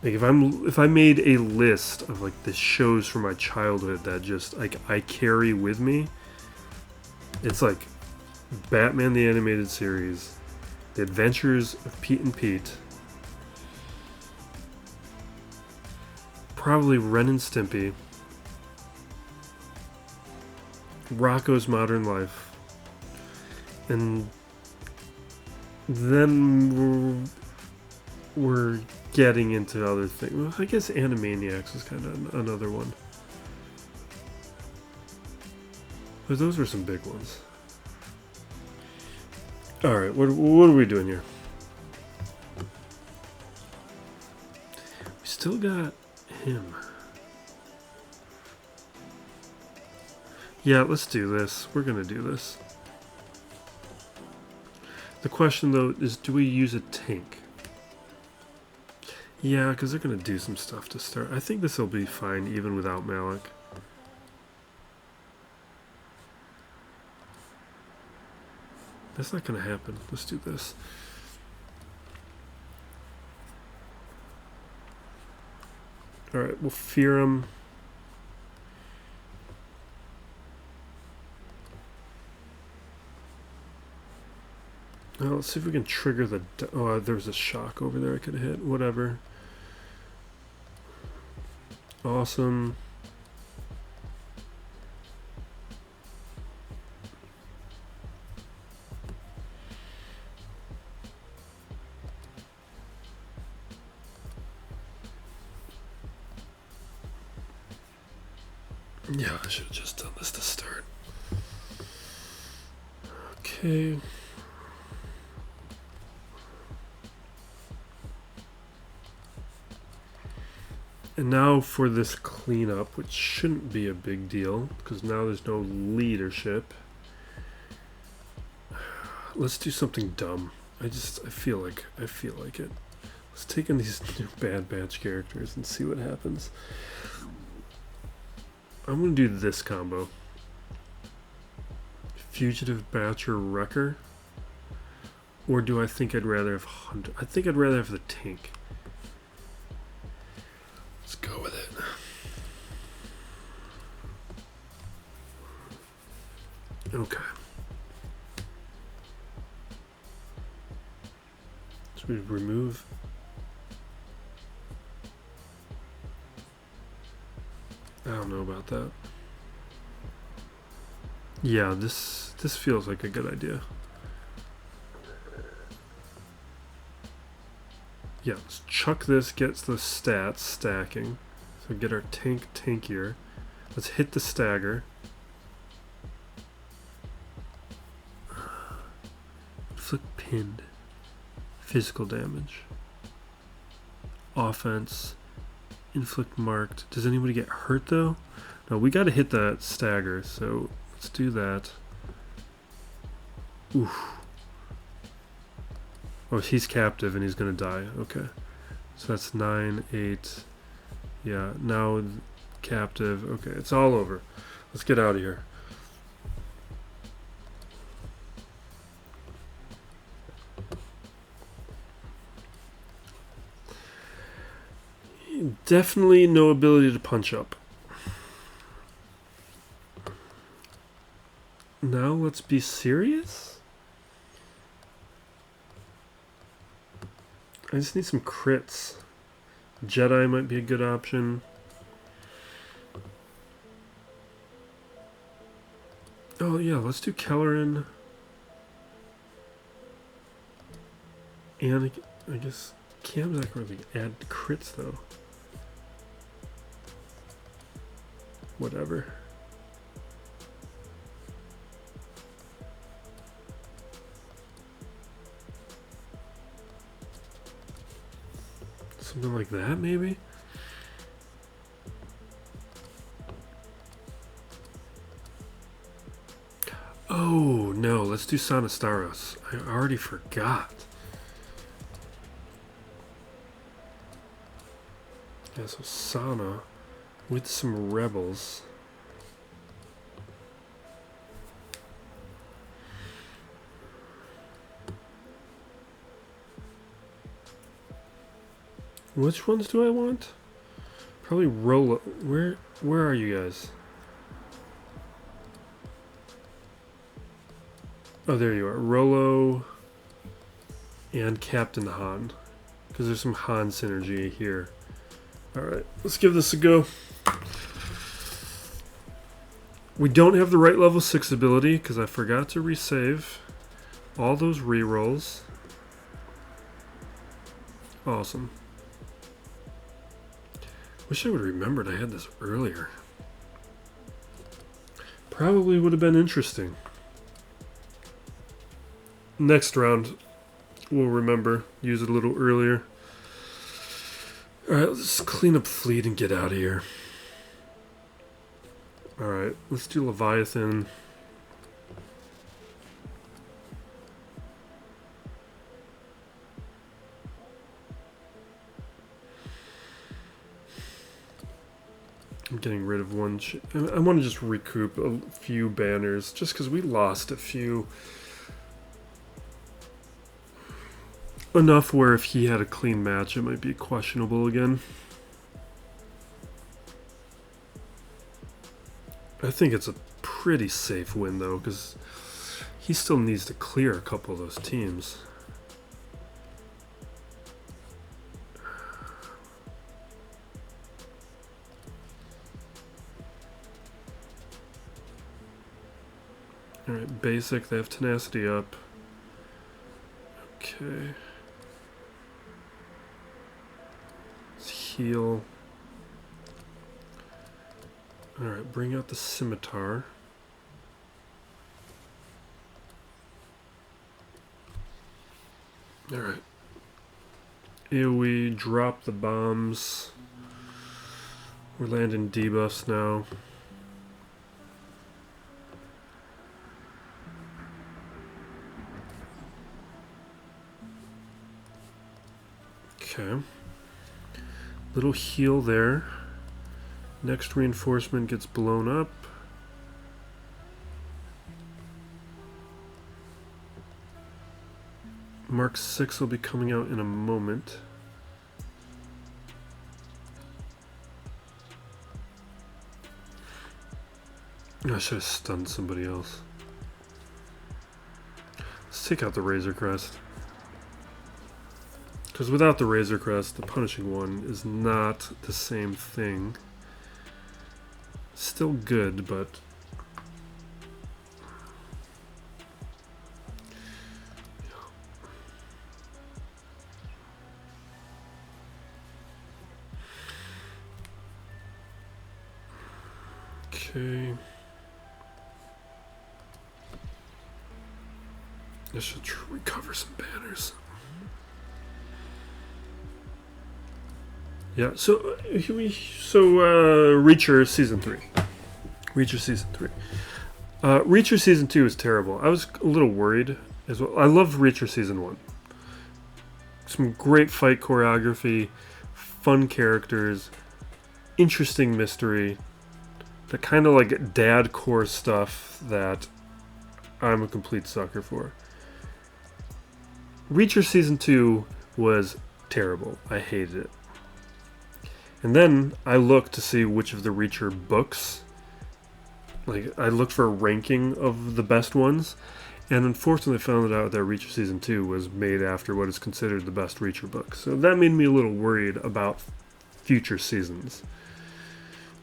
Like, if I made a list of like the shows from my childhood that just like I carry with me, it's like Batman the Animated Series, The Adventures of Pete and Pete, probably Ren and Stimpy, Rocko's Modern Life, and then we're getting into other things. Well, I guess Animaniacs is kind of another one. But those were some big ones. Alright, what are we doing here? We still got him. Yeah, let's do this. We're gonna do this. The question, though, is do we use a tank? Yeah, because they're gonna do some stuff to start. I think this will be fine, even without Malik. That's not going to happen. Let's do this. Alright, we'll fear him. Now, let's see if we can trigger the... Oh, there's a shock over there I could have hit. Whatever. Awesome. Yeah, I should have just done this to start. Okay. And now for this cleanup, which shouldn't be a big deal, because now there's no leadership. Let's do something dumb. I feel like it. Let's take in these new Bad Batch characters and see what happens. I'm going to do this combo. Fugitive Batcher Wrecker. Or do I think I'd rather have Hunter? I think I'd rather have the tank. Let's go with it. Okay. So we remove. I don't know about that. Yeah, this feels like a good idea. Yeah, let's chuck this, gets the stats stacking. So get our tank tankier. Let's hit the stagger. Inflict pinned. Physical damage. Offense. Inflict marked. Does anybody get hurt though? No, we gotta hit that stagger, so let's do that. Oof. Oh, he's captive and he's gonna die. Okay. So that's 9, 8. Yeah, now captive. Okay, it's all over. Let's get out of here. Definitely no ability to punch up. Now let's be serious. I just need some crits. Jedi might be a good option. Oh yeah, let's do Kelleran. And I guess Cam's not really add crits though. Whatever. Something like that, maybe? Oh, no. Let's do Sanastaros. I already forgot. Yeah, so Sana with some rebels. Which ones do I want? Probably Rolo. Where are you guys? Oh, there you are. Rolo and Captain Han. Because there's some Han synergy here. Alright, let's give this a go. We don't have the right level 6 ability because I forgot to resave all those rerolls. Awesome. Wish I would have remembered I had this earlier. Probably would have been interesting. Next round, we'll remember. Use it a little earlier. Alright, let's clean up fleet and get out of here. Alright, let's do Leviathan. I'm getting rid of one. I want to just recoup a few banners, just because we lost a few enough where if he had a clean match, it might be questionable again. I think it's a pretty safe win, though, because he still needs to clear a couple of those teams. Alright, basic, they have tenacity up. Okay. Let's heal. Alright, bring out the scimitar. Alright. AoE, drop the bombs. We're landing debuffs now. Okay. Little heal there. Next reinforcement gets blown up. Mark 6 will be coming out in a moment. I should have stunned somebody else. Let's take out the Razor Crest. Because without the Razor Crest, the Punishing One is not the same thing. Still good, but... Okay. I should recover some banners. Yeah, so Reacher Season 3. Reacher Season 3. Reacher Season 2 is terrible. I was a little worried as well. I love Reacher Season 1. Some great fight choreography, fun characters, interesting mystery, the kind of like dad core stuff that I'm a complete sucker for. Reacher Season 2 was terrible. I hated it. And then I looked to see which of the Reacher books, like I looked for a ranking of the best ones, and unfortunately found out that Reacher Season 2 was made after what is considered the best Reacher book. So that made me a little worried about future seasons.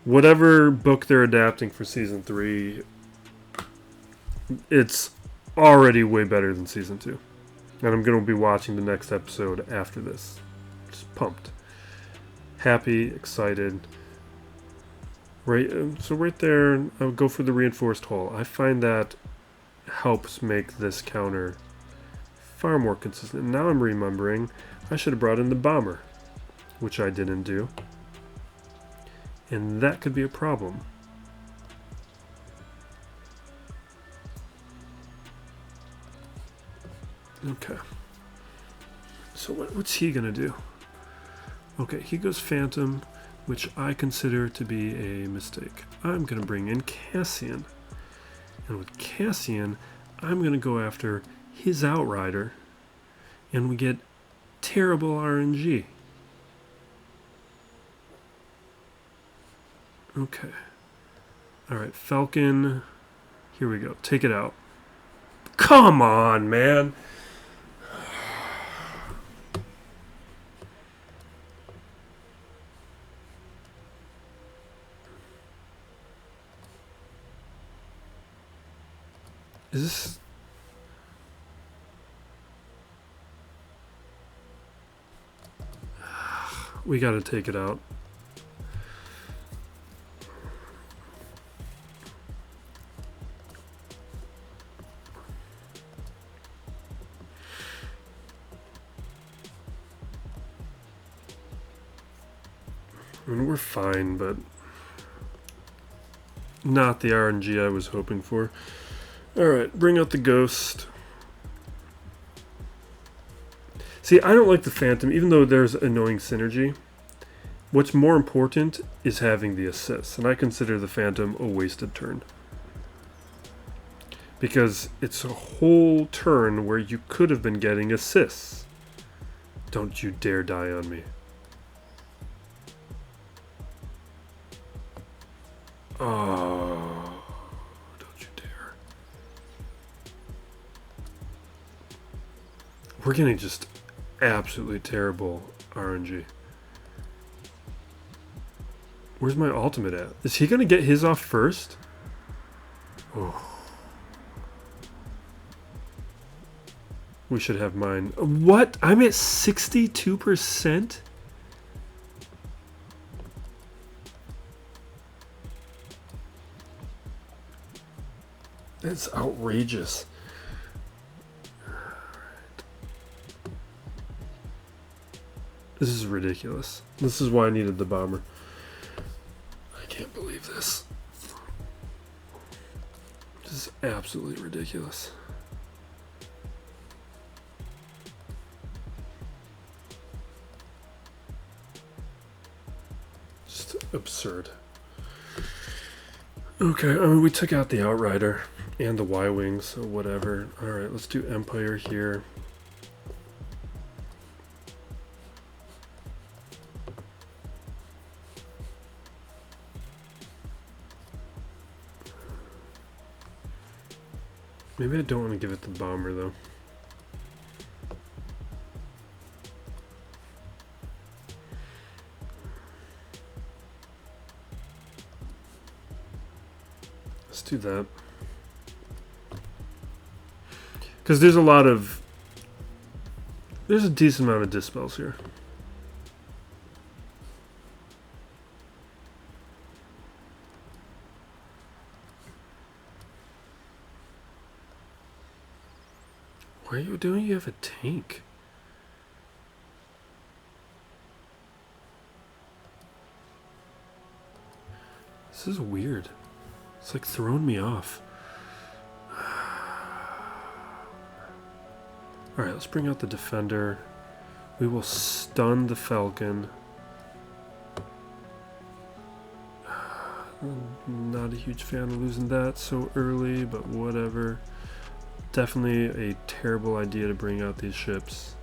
Whatever book they're adapting for Season 3, it's already way better than Season 2. And I'm going to be watching the next episode after this. Just pumped. Happy, excited. Right, so right there, I would go for the reinforced hull. I find that helps make this counter far more consistent. Now I'm remembering I should have brought in the bomber, which I didn't do. And that could be a problem. Okay. So what's he gonna do? Okay, he goes Phantom, which I consider to be a mistake. I'm going to bring in Cassian. And with Cassian, I'm going to go after his Outrider. And we get terrible RNG. Okay. Alright, Falcon. Here we go. Take it out. Come on, man! Is this... We gotta take it out. I mean, we're fine, but not the RNG I was hoping for. Alright, bring out the Ghost. See, I don't like the Phantom, even though there's annoying synergy. What's more important is having the assists, and I consider the Phantom a wasted turn. Because it's a whole turn where you could have been getting assists. Don't you dare die on me. Oh, don't you dare. We're getting just absolutely terrible RNG. Where's my ultimate at? Is he going to get his off first? Oh. We should have mine. What? I'm at 62%? That's outrageous. This is ridiculous. This is why I needed the bomber. I can't believe this. This is absolutely ridiculous. Just absurd. Okay, I mean, we took out the Outrider and the Y-Wing, so whatever. Alright, let's do Empire here. Maybe I don't want to give it the bomber, though. Let's do that. Because there's a decent amount of dispels here. What are you doing? You have a tank. This is weird. It's like throwing me off. Alright, let's bring out the Defender. We will stun the Falcon. Not a huge fan of losing that so early, but whatever. Definitely a terrible idea to bring out these ships.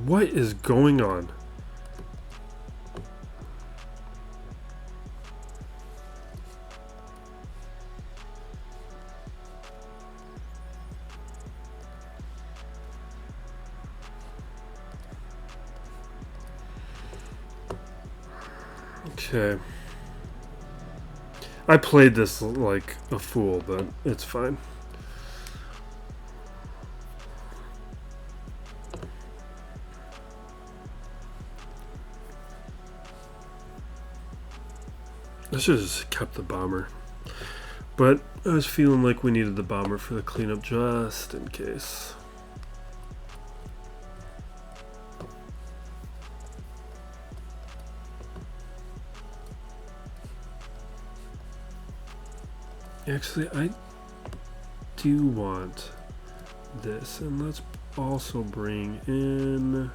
What is going on? Okay. I played this like a fool, but it's fine. I should have just kept the bomber. But I was feeling like we needed the bomber for the cleanup just in case. Actually, I do want this, and let's also bring in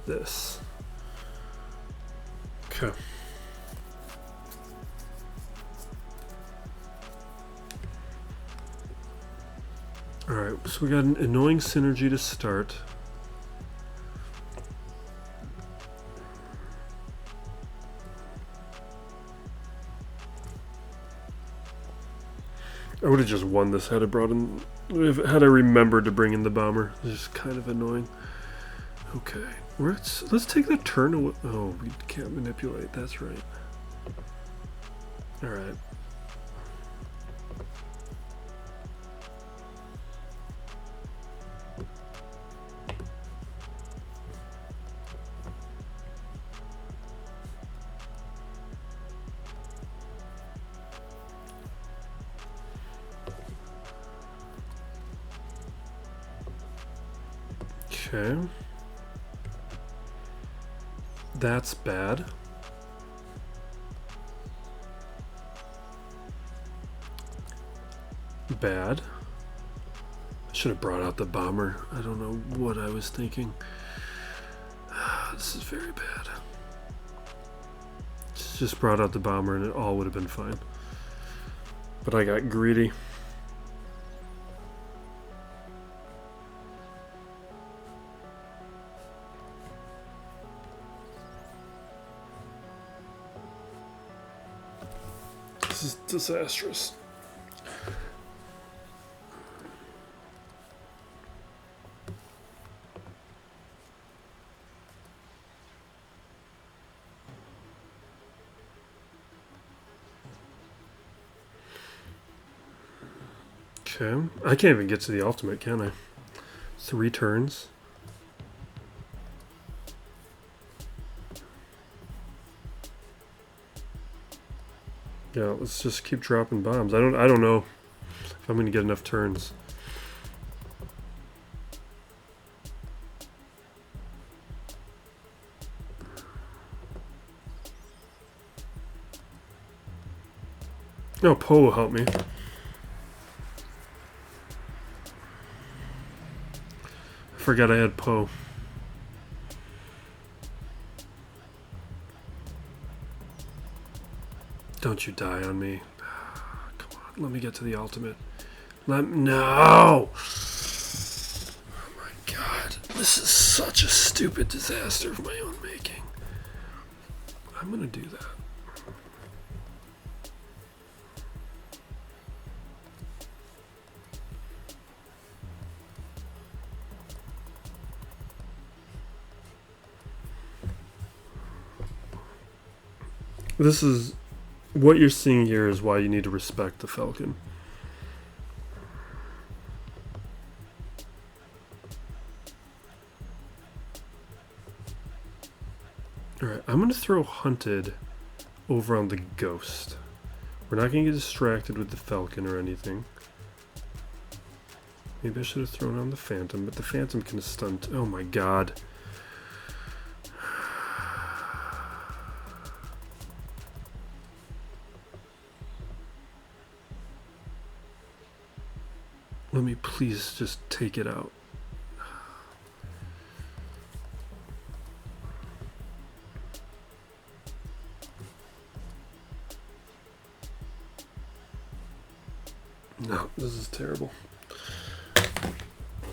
this. Okay. Alright, so we got an annoying synergy to start. I would have just won this had I brought in, had I remembered to bring in the bomber. It's just kind of annoying. Okay, let's take the turn away. Oh, we can't manipulate. That's right. All right. Okay. That's bad. Bad. I should have brought out the bomber. I don't know what I was thinking. This is very bad. It's just brought out the bomber and it all would have been fine. But I got greedy. This is disastrous. Okay, I can't even get to the ultimate, can I? 3 turns. Yeah, let's just keep dropping bombs. I don't know if I'm gonna get enough turns. No, Poe will help me. I forgot I had Poe. Don't you die on me. Come on, let me get to the ultimate. No! Oh my god. This is such a stupid disaster of my own making. I'm gonna do that. This is what you're seeing here is why you need to respect the Falcon. Alright, I'm going to throw Hunted over on the Ghost. We're not going to get distracted with the Falcon or anything. Maybe I should have thrown on the Phantom, but the Phantom can stunt. Oh my god. Let me please just take it out. No, this is terrible.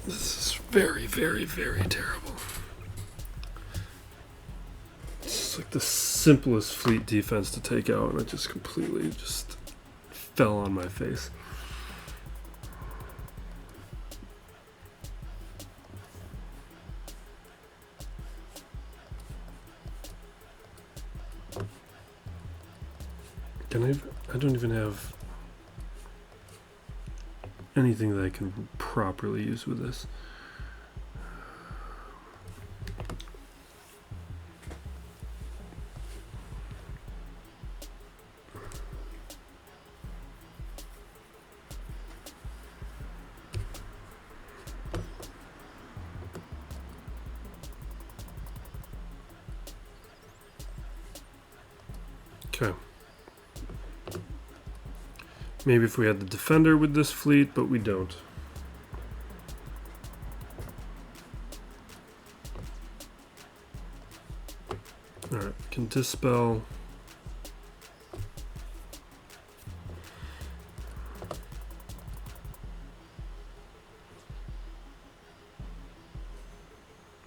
This is very, very, very terrible. It's like the simplest fleet defense to take out, and it just completely just fell on my face. I don't even have anything that I can properly use with this. Okay. Maybe if we had the Defender with this fleet, but we don't. Alright, can dispel.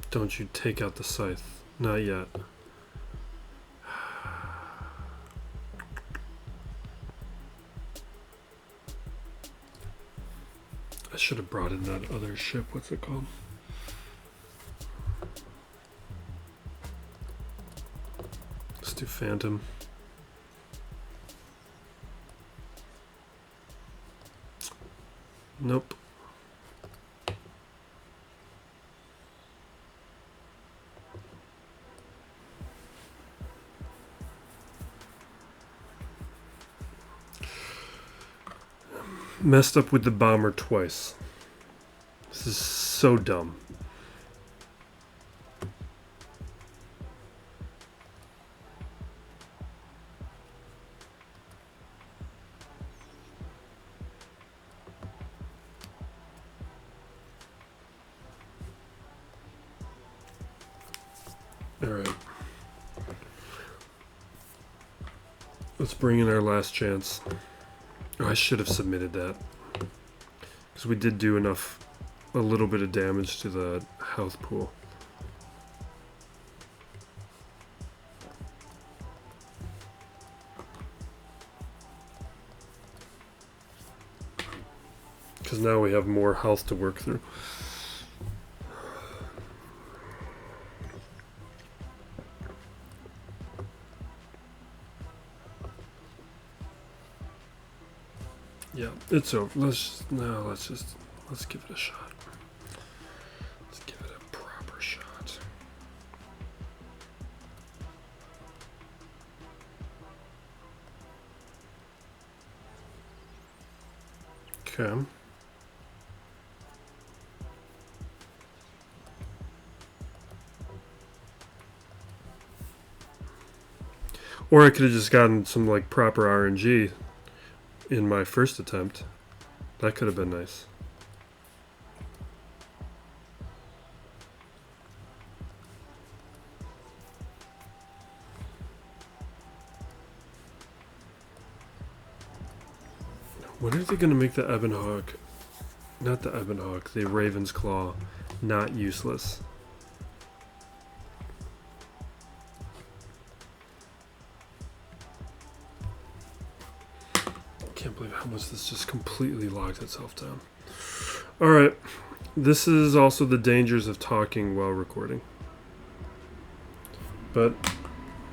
Don't you take out the Scythe. Not yet. I should have brought in that other ship. What's it called? Let's do Phantom. Nope. Messed up with the bomber twice. This is so dumb. All right. Let's bring in our last chance. Oh, I should have submitted that. Because we did do a little bit of damage to the health pool. Because now we have more health to work through. Yeah, it's over. Let's give it a shot. Let's give it a proper shot. Okay. Or I could have just gotten some like proper RNG in my first attempt. That could have been nice. When are they going to make the Ebon Hawk, not the Ebon Hawk, the Raven's Claw, not useless? Can't believe how much this just completely locked itself down. Alright, this is also the dangers of talking while recording. But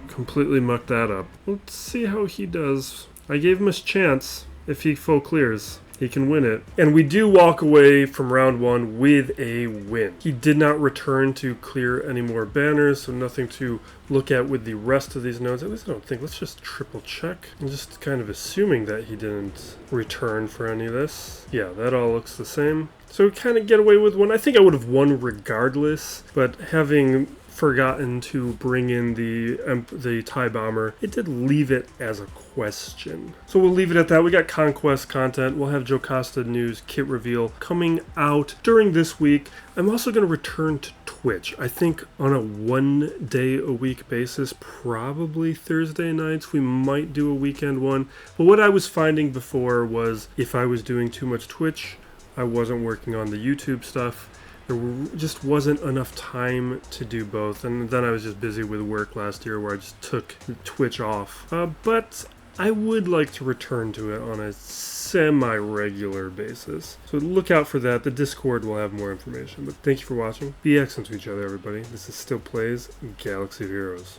completely mucked that up. Let's see how he does. I gave him a chance. If he full clears, he can win it. And we do walk away from round one with a win. He did not return to clear any more banners, so nothing to look at with the rest of these nodes. At least I don't think. Let's just triple check. I'm just kind of assuming that he didn't return for any of this. Yeah, that all looks the same. So we kind of get away with one. I think I would have won regardless, but having forgotten to bring in the TIE Bomber, it did leave it as a question. So we'll leave it at that. We got Conquest content. We'll have Jocasta news kit reveal coming out during this week. I'm also going to return to Twitch. I think on a 1 day a week basis, probably Thursday nights. We might do a weekend one. But what I was finding before was if I was doing too much Twitch, I wasn't working on the YouTube stuff. There just wasn't enough time to do both, and then I was just busy with work last year where I just took Twitch off. But I would like to return to it on a semi-regular basis. So look out for that. The Discord will have more information. But thank you for watching. Be excellent to each other, everybody. This is Still Plays Galaxy of Heroes.